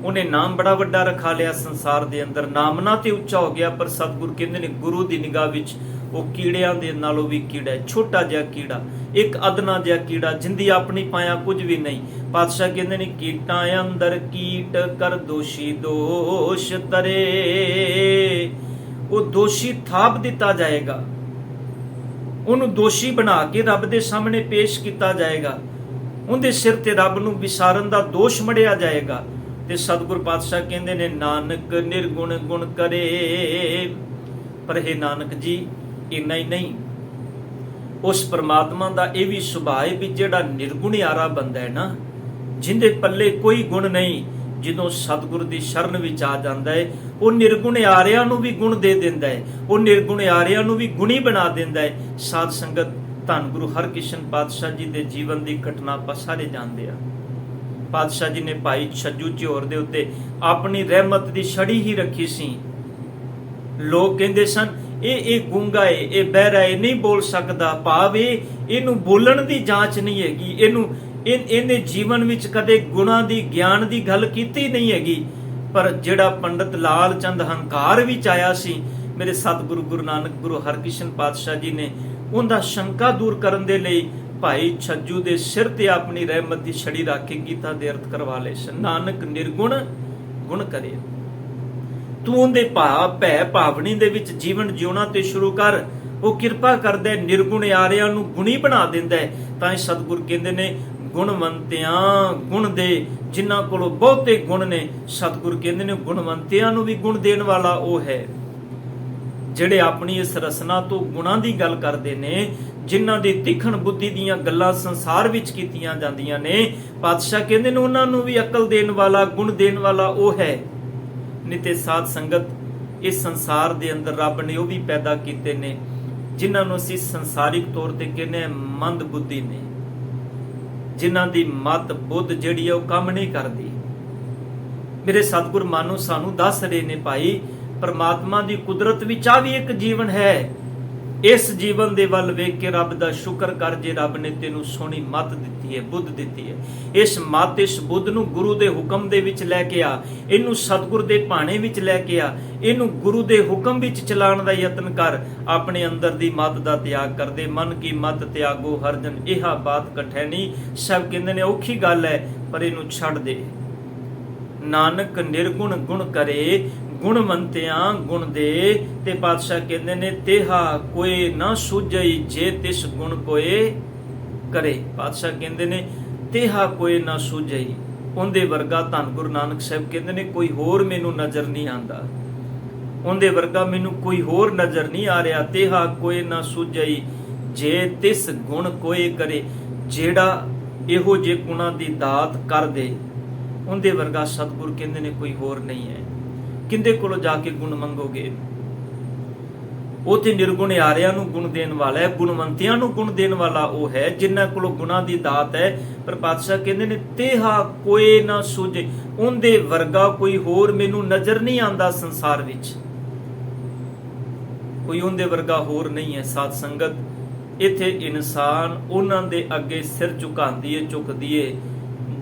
ਉਹਨੇ ਨਾਮ ਬੜਾ ਵੱਡਾ ਰਖਾ ਲਿਆ ਸੰਸਾਰ ਦੇ ਅੰਦਰ, ਨਾਮਨਾ ਤੇ ਉੱਚਾ ਹੋ ਗਿਆ, ਪਰ ਸਤਿਗੁਰ ਕਹਿੰਦੇ ਨੇ ਗੁਰੂ ਦੀ ਨਿਗਾਹ ਵਿੱਚ ਉਹ ਕੀੜਿਆਂ ਦੇ ਨਾਲੋਂ ਵੀ ਕੀੜਾ ਹੈ, ਛੋਟਾ ਜਿਹਾ ਕੀੜਾ, ਇੱਕ ਅਦਨਾ ਜਿਹਾ ਕੀੜਾ, ਜਿੰਦੀ ਆਪਣੀ ਪਾਇਆ ਕੁਝ ਵੀ ਨਹੀਂ। ਪਾਤਸ਼ਾਹ ਕਹਿੰਦੇ ਨੇ ਕੀਟਾਂ ਅੰਦਰ ਕੀਟ ਕਰ ਦੋਸ਼ੀ ਦੋਸ਼ ਤਰੇ। ਉਹ ਦੋਸ਼ੀ ਥਾਪ ਦਿੱਤਾ ਜਾਏਗਾ, ਉਹਨੂੰ ਦੋਸ਼ੀ ਬਣਾ ਕੇ ਰੱਬ ਦੇ ਸਾਹਮਣੇ ਪੇਸ਼ ਕੀਤਾ ਜਾਏਗਾ, ਉਹਦੇ ਸਿਰ ਤੇ ਰੱਬ ਨੂੰ ਵਿਸਾਰਨ ਦਾ ਦੋਸ਼ ਮੜਿਆ ਜਾਏਗਾ। ਤੇ ਸਤਿਗੁਰ ਪਾਤਸ਼ਾਹ ਕਹਿੰਦੇ ਨੇ ਨਾਨਕ ਨਿਰਗੁਣ ਗੁਣ ਕਰੇ। ਪਰ ਇਹ ਨਾਨਕ ਜੀ ਇੰਨਾ ਹੀ ਨਹੀਂ, ਉਸ ਪ੍ਰਮਾਤਮਾ ਦਾ ਇਹ ਵੀ ਸੁਭਾਅ ਹੈ ਵੀ ਜਿਹੜਾ ਨਿਰਗੁਣਿਆਰਾ ਬੰਦਾ ਹੈ ਨਾ, ਜਿੰਦੇ ਪੱਲੇ ਕੋਈ ਗੁਣ ਨਹੀਂ, ਜਦੋਂ ਸਤਿਗੁਰ ਦੀ ਸ਼ਰਨ ਵਿੱਚ ਆ ਜਾਂਦਾ ਹੈ ਉਹ ਨਿਰਗੁਣਿਆਰਿਆਂ ਨੂੰ ਵੀ ਗੁਣ ਦੇ ਦਿੰਦਾ ਹੈ, ਉਹ ਨਿਰਗੁਣਿਆਰਿਆਂ ਨੂੰ ਵੀ ਗੁਣੀ ਬਣਾ ਦਿੰਦਾ ਹੈ। ਸਾਧ ਸੰਗਤ ਧੰਨ ਗੁਰੂ ਹਰਕ੍ਰਿਸ਼ਨ ਪਾਤਸ਼ਾਹ ਜੀ ਦੇ ਜੀਵਨ ਦੀ ਘਟਨਾ ਆਪਾਂ ਸਾਰੇ ਜਾਣਦੇ ਆ। ਪਾਤਸ਼ਾਹ ਜੀ ਨੇ ਭਾਈ ਛੱਜੂ ਝਿਓਰ ਦੇ ਉੱਤੇ ਆਪਣੀ ਰਹਿਮਤ ਦੀ ਛੜੀ ਹੀ ਰੱਖੀ ਸੀ। ਲੋਕ ਕਹਿੰਦੇ ਸਨ ਇਹ ਗੂੰਗਾ ਏ, ਇਹ ਬਹਿਰਾ ਏ, ਨਹੀਂ ਬੋਲ ਸਕਦਾ, ਭਾਵ ਇਹਨੂੰ ਬੋਲਣ ਦੀ ਜਾਂਚ ਨਹੀਂ ਹੈਗੀ, ਇਹਨੇ ਜੀਵਨ ਵਿੱਚ ਕਦੇ ਗੁਣਾਂ ਦੀ ਗਿਆਨ ਦੀ ਗੱਲ ਕੀਤੀ ਨਹੀਂ ਹੈਗੀ। ਪਰ ਜਿਹੜਾ ਪੰਡਤ ਲਾਲ ਚੰਦ ਹੰਕਾਰ ਵਿੱਚ ਆਇਆ ਸੀ, ਮੇਰੇ ਸਤਿਗੁਰੂ ਗੁਰੂ ਨਾਨਕ ਗੁਰੂ ਹਰਕ੍ਰਿਸ਼ਨ ਪਾਤਸ਼ਾਹ ਜੀ ਨੇ ਉਹਦਾ ਸ਼ੰਕਾ ਦੂਰ ਕਰਨ ਦੇ ਲਈ ਭਾਈ ਛੱਜੂ ਦੇ ਸਿਰ ਤੇ ਆਪਣੀ ਰਹਿਮਤ ਦੀ ਛੜੀ ਰੱਖ ਕੇ ਗੀਤਾ ਦੇ ਅਰਥ ਕਰਵਾ ਲਏ ਸਨ। ਨਾਨਕ ਨਿਰਗੁਣ ਗੁਣ ਕਰੇ। ਤੂੰ ਉਹਦੇ ਭੈ ਭਾਵਨੀ ਦੇ ਵਿੱਚ ਜੀਵਨ ਜਿਉਣਾ ਤੇ ਸ਼ੁਰੂ ਕਰ, ਉਹ ਕਿਰਪਾ ਕਰਦਾ ਹੈ, ਨਿਰਗੁਣਿਆਰਿਆਂ ਨੂੰ ਗੁਣੀ ਬਣਾ ਦਿੰਦਾ ਹੈ। ਤਾਂ ਹੀ ਸਤਿਗੁਰ ਕਹਿੰਦੇ ਨੇ ਗੁਣਵੰਤਿਆਂ ਗੁਣ ਦੇ, ਜਿਨ੍ਹਾਂ ਕੋਲੋਂ ਬਹੁਤੇ ਗੁਣ ਨੇ, ਸਤਿਗੁਰ ਕਹਿੰਦੇ ਨੇ ਗੁਣਵੰਤਿਆਂ ਨੂੰ ਵੀ ਗੁਣ ਦੇਣ ਵਾਲਾ ਉਹ ਹੈ। ਜਿਹੜੇ ਆਪਣੀ ਇਸ ਰਸਨਾ ਤੋਂ ਗੁਣਾਂ ਦੀ ਗੱਲ ਕਰਦੇ ਨੇ, ਜਿਨ੍ਹਾਂ ਦੀ ਤਿੱਖਣ ਬੁੱਧੀ ਦੀਆਂ ਗੱਲਾਂ ਸੰਸਾਰ ਵਿੱਚ ਕੀਤੀਆਂ ਜਾਂਦੀਆਂ ਨੇ, ਪਾਤਸ਼ਾਹ ਕਹਿੰਦੇ ਨੇ ਉਹਨਾਂ ਨੂੰ ਵੀ ਅਕਲ ਦੇਣ ਵਾਲਾ, ਗੁਣ ਦੇਣ ਵਾਲਾ ਉਹ ਹੈ। ਨਿਤੇ ਸਾਧ ਸੰਗਤ ਇਸ ਸੰਸਾਰ ਦੇ ਅੰਦਰ ਰੱਬ ਨੇ ਉਹ ਵੀ ਪੈਦਾ ਕੀਤੇ ਨੇ ਜਿਨ੍ਹਾਂ ਨੂੰ ਅਸੀਂ ਸੰਸਾਰਿਕ ਤੌਰ ਤੇ ਕਹਿੰਦੇ ਮੰਦ ਬੁੱਧੀ ਨੇ, ਜਿਨ੍ਹਾਂ ਦੀ ਮਤ ਬੁੱਧ ਜਿਹੜੀ ਹੈ ਉਹ ਕੰਮ ਨਹੀਂ ਕਰਦੀ। ਮੇਰੇ ਸਤਿਗੁਰ ਮਾਨੋ ਸਾਨੂੰ ਦੱਸ ਰਹੇ ਨੇ ਭਾਈ ਪਰਮਾਤਮਾ ਦੀ ਕੁਦਰਤ ਵਿੱਚ ਆ ਵੀ ਇੱਕ ਜੀਵਨ ਹੈ। ਇਸ ਜੀਵਨ ਦੇ ਵੱਲ ਵੇਖ ਕੇ ਰੱਬ ਦਾ ਸ਼ੁਕਰ ਕਰ, ਜੇ ਰੱਬ ਨੇ ਤੈਨੂੰ ਸੋਹਣੀ ਮਤ ਦਿੱਤੀ ਹੈ, ਬੁੱਧ ਦਿੱਤੀ ਹੈ। ਇਸ ਮਤ, ਇਸ ਬੁੱਧ ਨੂੰ ਗੁਰੂ ਦੇ ਹੁਕਮ ਦੇ ਵਿੱਚ ਲੈ ਕੇ ਆ, ਇਹਨੂੰ ਸਤਿਗੁਰ ਦੇ ਭਾਣੇ ਵਿੱਚ ਲੈ ਕੇ ਆ, ਇਹਨੂੰ ਗੁਰੂ ਦੇ ਹੁਕਮ ਵਿੱਚ ਚਲਾਉਣ ਦਾ ਯਤਨ ਕਰ। ਆਪਣੇ ਅੰਦਰ ਦੀ ਮਤ ਦਾ ਤਿਆਗ ਕਰ ਦੇ। ਮਨ ਕੀ ਮਤ ਤਿਆਗੋ ਹਰਜਨ, ਇਹ ਬਾਤ ਕਠੈਨੀ। ਸਭ ਕਹਿੰਦੇ ਨੇ ਔਖੀ ਗੱਲ ਹੈ, ਪਰ ਇਹਨੂੰ ਛੱਡ ਦੇ। ਨਾਨਕ ਨਿਰਗੁਣ ਗੁਣ ਕਰੇ, ਗੁਣਵੰਤਿਆਂ ਗੁਣ ਦੇ। ਤੇ ਪਾਤਸ਼ਾਹ ਕਹਿੰਦੇ ਨੇ ਤੇਹਾ ਕੋਏ ਨਾ ਸੂਝਈ, ਜੇ ਤਿਸ ਗੁਣ ਕੋਏ ਕਰੇ। ਪਾਤਸ਼ਾਹ ਕਹਿੰਦੇ ਨੇ ਤੇਹਾ ਕੋਏ ਨਾ ਸੂਝਈ, ਉਹਦੇ ਵਰਗਾ ਧੰਨ ਗੁਰੂ ਨਾਨਕ ਸਾਹਿਬ ਕਹਿੰਦੇ ਨੇ ਕੋਈ ਹੋਰ ਮੈਨੂੰ ਨਜ਼ਰ ਨਹੀਂ ਆਉਂਦਾ, ਉਹਦੇ ਵਰਗਾ ਮੈਨੂੰ ਕੋਈ ਹੋਰ ਨਜ਼ਰ ਨਹੀਂ ਆ ਰਿਹਾ। ਤੇਹਾ ਕੋਏ ਨਾ ਸੂਝਈ, ਜੇ ਤਿਸ ਗੁਣ ਕੋਏ ਕਰੇ। ਜਿਹੜਾ ਇਹੋ ਜਿਹੇ ਗੁਣਾਂ ਦੀ ਦਾਤ ਕਰ ਦੇ, ਉਹਦੇ ਵਰਗਾ ਸਤਿਗੁਰ ਕਹਿੰਦੇ ਨੇ ਕੋਈ ਹੋਰ ਨਹੀਂ ਹੈ। ਕਿੰਦੇ ਕੋਲੋਂ ਜਾ ਕੇ ਗੁਣ ਮੰਗੋਗੇ? ਉਹ ਤੇ ਨਿਰਗੁਣਿਆਰਿਆਂ ਨੂੰ ਗੁਣ ਦੇਣ ਵਾਲਾ ਹੈ, ਗੁਣਵੰਤਿਆਂ ਨੂੰ ਗੁਣ ਦੇਣ ਵਾਲਾ ਉਹ ਹੈ ਜਿਨ੍ਹਾਂ ਕੋਲੋਂ ਗੁਣਾਂ ਦੀ ਦਾਤ ਹੈ। ਪਰ ਪਾਤਸ਼ਾਹ ਕਹਿੰਦੇ ਨੇ ਤੇਹਾ ਕੋਏ ਨਾ ਸੂਝੇ, ਉਹਦੇ ਵਰਗਾ ਕੋਈ ਹੋਰ ਮੈਨੂੰ ਨਜ਼ਰ ਨਹੀਂ ਆਉਂਦਾ ਸੰਸਾਰ ਵਿੱਚ, ਕੋਈ ਉਹਦੇ ਵਰਗਾ ਹੋਰ ਨਹੀਂ ਹੈ। ਸਾਧ ਸੰਗਤ ਇੱਥੇ ਇਨਸਾਨ ਉਹਨਾਂ ਦੇ ਅੱਗੇ ਸਿਰ ਝੁਕਾਉਂਦੀ ਏ, ਝੁਕਦੀ ਏ,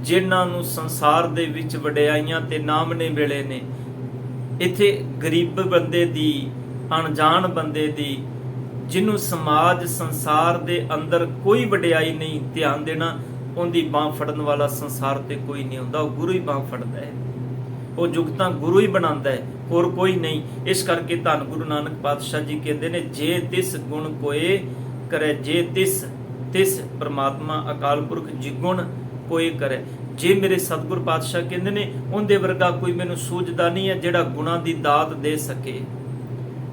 ਜਿਨ੍ਹਾਂ ਨੂੰ ਸੰਸਾਰ ਦੇ ਵਿੱਚ ਵਡਿਆਈਆਂ ਤੇ ਨਾਮਨੇ ਮਿਲੇ ਨੇ, ਇੱਥੇ ਗਰੀਬ ਬੰਦੇ ਦੀ, ਅਣਜਾਣ ਬੰਦੇ ਦੀ, ਜਿਹਨੂੰ ਸਮਾਜ ਸੰਸਾਰ ਦੇ ਅੰਦਰ ਕੋਈ ਵਡਿਆਈ ਨਹੀਂ, ਧਿਆਨ ਦੇਣਾ, ਉਹਦੀ ਬਾਂਹ ਫੜਨ ਵਾਲਾ ਸੰਸਾਰ ਤੇ ਕੋਈ ਨਹੀਂ ਹੁੰਦਾ, ਉਹ ਗੁਰੂ ਹੀ ਬਾਂਹ ਫੜਦਾ ਹੈ, ਉਹ ਜੁਗਤਾਂ ਗੁਰੂ ਹੀ ਬਣਾਉਂਦਾ ਹੈ, ਹੋਰ ਕੋਈ ਨਹੀਂ। ਇਸ ਕਰਕੇ ਧੰਨ ਗੁਰੂ ਨਾਨਕ ਪਾਤਸ਼ਾਹ ਜੀ ਕਹਿੰਦੇ ਨੇ, ਜੇ ਤਿਸ ਗੁਣ ਕੋਏ ਕਰੇ, ਜੇ ਤਿਸ ਪਰਮਾਤਮਾ ਅਕਾਲ ਪੁਰਖ ਜਿਗੁਣ ਕੋਏ ਕਰੇ। ਜੇ ਮੇਰੇ ਸਤਿਗੁਰ ਪਾਤਸ਼ਾਹ ਕਹਿੰਦੇ ਨੇ, ਉਹਦੇ ਵਰਗਾ ਕੋਈ ਮੈਨੂੰ ਸੂਝਦਾ ਨਹੀਂ ਹੈ ਜਿਹੜਾ ਗੁਣਾਂ ਦੀ ਦਾਤ ਦੇ ਸਕੇ।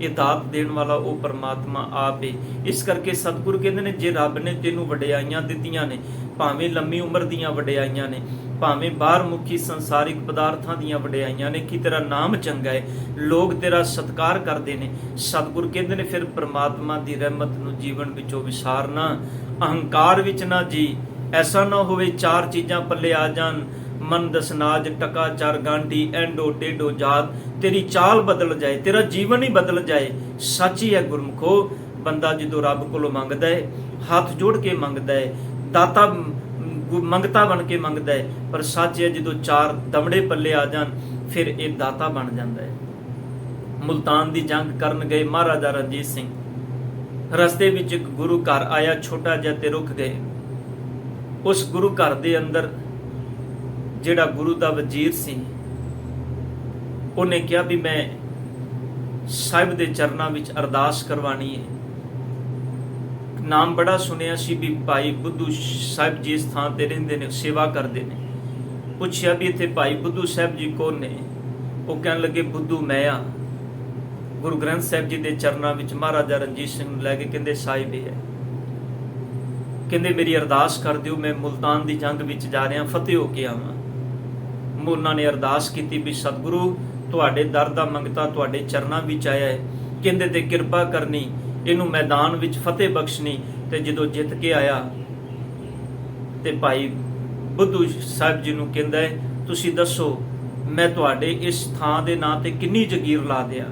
ਇਹ ਦਾਤ ਦੇਣ ਵਾਲਾ ਉਹ ਪਰਮਾਤਮਾ ਆਪ ਹੈ। ਇਸ ਕਰਕੇ ਸਤਿਗੁਰੂ ਕਹਿੰਦੇ ਨੇ, ਜੇ ਰੱਬ ਨੇ ਤੈਨੂੰ ਵਡਿਆਈਆਂ ਦਿੱਤੀਆਂ ਨੇ, ਭਾਵੇਂ ਲੰਮੀ ਉਮਰ ਦੀਆਂ ਵਡਿਆਈਆਂ ਨੇ, ਭਾਵੇਂ ਬਾਹਰ ਮੁਖੀ ਸੰਸਾਰਿਕ ਪਦਾਰਥਾਂ ਦੀਆਂ ਵਡਿਆਈਆਂ ਨੇ, ਕਿ ਤੇਰਾ ਨਾਮ ਚੰਗਾ ਹੈ, ਲੋਕ ਤੇਰਾ ਸਤਿਕਾਰ ਕਰਦੇ ਨੇ, ਸਤਿਗੁਰੂ ਕਹਿੰਦੇ ਨੇ ਫਿਰ ਪਰਮਾਤਮਾ ਦੀ ਰਹਿਮਤ ਨੂੰ ਜੀਵਨ ਵਿੱਚੋਂ ਵਿਸਾਰਨਾ, ਅਹੰਕਾਰ ਵਿੱਚ ਨਾ ਜੀ। ਐਸਾ ਨਾ ਹੋਵੇ ਚਾਰ ਚੀਜ਼ਾਂ ਪੱਲੇ ਆ ਜਾਣ, ਮਨ ਦਸਨਾਜ ਟਕਾ ਚਾਰ ਗਾਂਢੀ, ਐਂਡੋ ਟੇਡੋ ਜਾਤ, ਤੇਰੀ ਚਾਲ ਬਦਲ ਜਾਏ, ਤੇਰਾ ਜੀਵਨ ਹੀ ਬਦਲ ਜਾਏ। ਸੱਚੀ ਹੈ ਗੁਰਮੁਖੋ, ਬੰਦਾ ਜਦੋਂ ਰੱਬ ਕੋਲੋਂ ਮੰਗਦਾ ਹੈ, ਹੱਥ ਜੋੜ ਕੇ ਮੰਗਦਾ ਹੈ, ਦਾਤਾ ਮੰਗਤਾ ਬਣ ਕੇ ਮੰਗਦਾ ਹੈ, ਪਰ ਸੱਚ ਹੈ ਜਦੋਂ ਚਾਰ ਦਮੜੇ ਪੱਲੇ ਆ ਜਾਣ ਫਿਰ ਇਹ ਦਾਤਾ ਬਣ ਜਾਂਦਾ ਹੈ। ਮੁਲਤਾਨ ਦੀ ਜੰਗ ਕਰਨ ਗਏ ਮਹਾਰਾਜਾ ਰਣਜੀਤ ਸਿੰਘ, ਰਸਤੇ ਵਿੱਚ ਇੱਕ ਗੁਰੂ ਘਰ ਆਇਆ ਛੋਟਾ ਜਿਹਾ, ਤੇ ਰੁਕ ਗਏ। ਉਸ ਗੁਰੂ ਘਰ ਦੇ ਅੰਦਰ ਜਿਹੜਾ ਗੁਰੂ ਦਾ ਵਜ਼ੀਰ ਸੀ, ਉਹਨੇ ਕਿਹਾ ਵੀ ਮੈਂ ਸਾਹਿਬ ਦੇ ਚਰਨਾਂ ਵਿੱਚ ਅਰਦਾਸ ਕਰਵਾਣੀ ਹੈ। ਨਾਮ ਬੜਾ ਸੁਣਿਆ ਸੀ ਵੀ ਭਾਈ ਬੁੱਧੂ ਸਾਹਿਬ ਜੀ ਇਸ ਥਾਂ ਤੇ ਰਹਿੰਦੇ ਨੇ, ਸੇਵਾ ਕਰਦੇ ਨੇ। ਪੁੱਛਿਆ ਵੀ ਇੱਥੇ ਭਾਈ ਬੁੱਧੂ ਸਾਹਿਬ ਜੀ ਕੌਣ ਨੇ? ਉਹ ਕਹਿਣ ਲੱਗੇ, ਬੁੱਧੂ ਮੈਂ ਆ। ਗੁਰੂ ਗ੍ਰੰਥ ਸਾਹਿਬ ਜੀ ਦੇ ਚਰਨਾਂ ਵਿੱਚ ਮਹਾਰਾਜਾ ਰਣਜੀਤ ਸਿੰਘ ਨੂੰ ਲੈ ਕੇ ਕਹਿੰਦੇ, ਸਾਹਿਬ ਇਹ ਹੈ। ਕਹਿੰਦੇ ਮੇਰੀ ਅਰਦਾਸ ਕਰ ਦਿਓ, ਮੈਂ ਮੁਲਤਾਨ ਦੀ ਜੰਗ ਵਿੱਚ ਜਾ ਰਿਹਾ, ਫਤਿਹ ਹੋ ਕੇ ਆਵਾਂ। ਉਹਨਾਂ ਨੇ ਅਰਦਾਸ ਕੀਤੀ ਵੀ ਸਤਿਗੁਰੂ ਤੁਹਾਡੇ ਦਰ ਦਾ ਮੰਗਤਾ ਤੁਹਾਡੇ ਚਰਨਾਂ ਵਿੱਚ ਆਇਆ ਹੈ, ਕਹਿੰਦੇ ਤੇ ਕਿਰਪਾ ਕਰਨੀ, ਇਹਨੂੰ ਮੈਦਾਨ ਵਿੱਚ ਫਤਿਹ ਬਖਸ਼ਣੀ। ਤੇ ਜਦੋਂ ਜਿੱਤ ਕੇ ਆਇਆ ਤੇ ਭਾਈ ਬੁੱਧੂ ਸਾਹਿਬ ਜੀ ਨੂੰ ਕਹਿੰਦਾ ਹੈ, ਤੁਸੀਂ ਦੱਸੋ ਮੈਂ ਤੁਹਾਡੇ ਇਸ ਥਾਂ ਦੇ ਨਾਂ ਤੇ ਕਿੰਨੀ ਜਗੀਰ ਲਾ ਦਿਆਂ?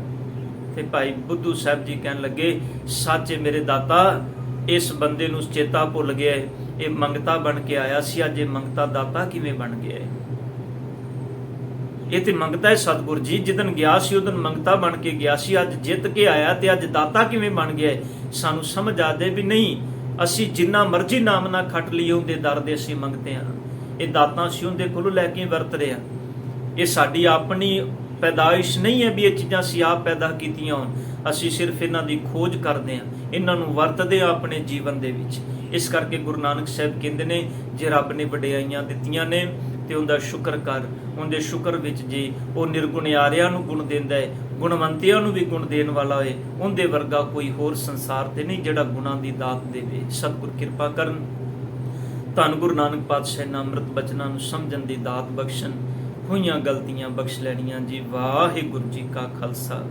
ਤੇ ਭਾਈ ਬੁੱਧੂ ਸਾਹਿਬ ਜੀ ਕਹਿਣ ਲੱਗੇ, ਸੱਚੇ ਮੇਰੇ ਦਾਤਾ, ਇਸ ਬੰਦੇ ਨੂੰ ਚੇਤਾ ਭੁੱਲ ਗਿਆ, ਇਹ ਮੰਗਤਾ ਬਣ ਕੇ ਆਇਆ ਸੀ, ਅੱਜ ਇਹ ਮੰਗਤਾ ਦਾਤਾ ਕਿਵੇਂ ਬਣ ਗਿਆ ਹੈ? ਇਹ ਤੇ ਮੰਗਤਾ ਹੈ ਸਤਿਗੁਰ ਜੀ, ਜਿੱਦਣ ਗਿਆ ਸੀ ਉਦੋਂ ਮੰਗਤਾ ਬਣ ਕੇ ਗਿਆ ਸੀ, ਅੱਜ ਜਿੱਤ ਕੇ ਆਇਆ ਤੇ ਅੱਜ ਦਾਤਾ ਕਿਵੇਂ ਬਣ ਗਿਆ ਹੈ? ਸਾਨੂੰ ਸਮਝ ਆਦੇ ਵੀ ਨਹੀਂ, ਅਸੀਂ ਜਿੰਨਾ ਮਰਜ਼ੀ ਨਾਮ ਨਾ ਖੱਟ ਲਈਏ, ਉਹਦੇ ਦਰ ਦੇ ਅਸੀਂ ਮੰਗਤੇ ਹਾਂ। ਇਹ ਦਾਤਾਂ ਅਸੀਂ ਉਹਦੇ ਕੋਲੋਂ ਲੈ ਕੇ ਵਰਤ ਰਹੇ ਹਾਂ। ਇਹ ਸਾਡੀ ਆਪਣੀ ਪੈਦਾਇਸ਼ ਨਹੀਂ ਹੈ ਵੀ ਇਹ ਚੀਜ਼ਾਂ ਅਸੀਂ ਆਪ ਪੈਦਾ ਕੀਤੀਆਂ ਹੋਣ, ਅਸੀਂ ਸਿਰਫ ਇਹਨਾਂ ਦੀ ਖੋਜ ਕਰਦੇ ਹਾਂ, ਇਹਨਾਂ ਨੂੰ ਵਰਤਦੇ ਹਾਂ ਆਪਣੇ ਜੀਵਨ ਦੇ ਵਿੱਚ। ਇਸ ਕਰਕੇ ਗੁਰੂ ਨਾਨਕ ਸਾਹਿਬ ਕਹਿੰਦੇ ਨੇ, ਜੇ ਰੱਬ ਨੇ ਵਡਿਆਈਆਂ ਦਿੱਤੀਆਂ ਨੇ ਤੇ ਉਹਦਾ ਸ਼ੁਕਰ ਕਰ। ਉਹਦੇ ਸ਼ੁਕਰ ਵਿੱਚ ਜੇ ਉਹ ਨਿਰਗੁਣਿਆਰਿਆਂ ਨੂੰ ਗੁਣ ਦਿੰਦਾ ਹੈ, ਗੁਣਵੰਤਿਆਂ ਨੂੰ ਵੀ ਗੁਣ ਦੇਣ ਵਾਲਾ ਹੈ, ਉਹਦੇ ਵਰਗਾ ਕੋਈ ਹੋਰ ਸੰਸਾਰ ਤੇ ਨਹੀਂ ਜਿਹੜਾ ਗੁਣਾਂ ਦੀ ਦਾਤ ਦੇਵੇ। ਸਤਿਗੁਰ ਕਿਰਪਾ ਕਰਨ, ਧੰਨ ਗੁਰੂ ਨਾਨਕ ਪਾਤਸ਼ਾਹ ਇਹਨਾਂ ਅੰਮ੍ਰਿਤ ਬਚਨਾਂ ਨੂੰ ਸਮਝਣ ਦੀ ਦਾਤ ਬਖਸ਼ਣ, ਹੋਈਆਂ ਗਲਤੀਆਂ ਬਖਸ਼ ਲੈਣੀਆਂ ਜੀ। ਵਾਹਿਗੁਰੂ ਜੀ ਕਾ ਖਾਲਸਾ।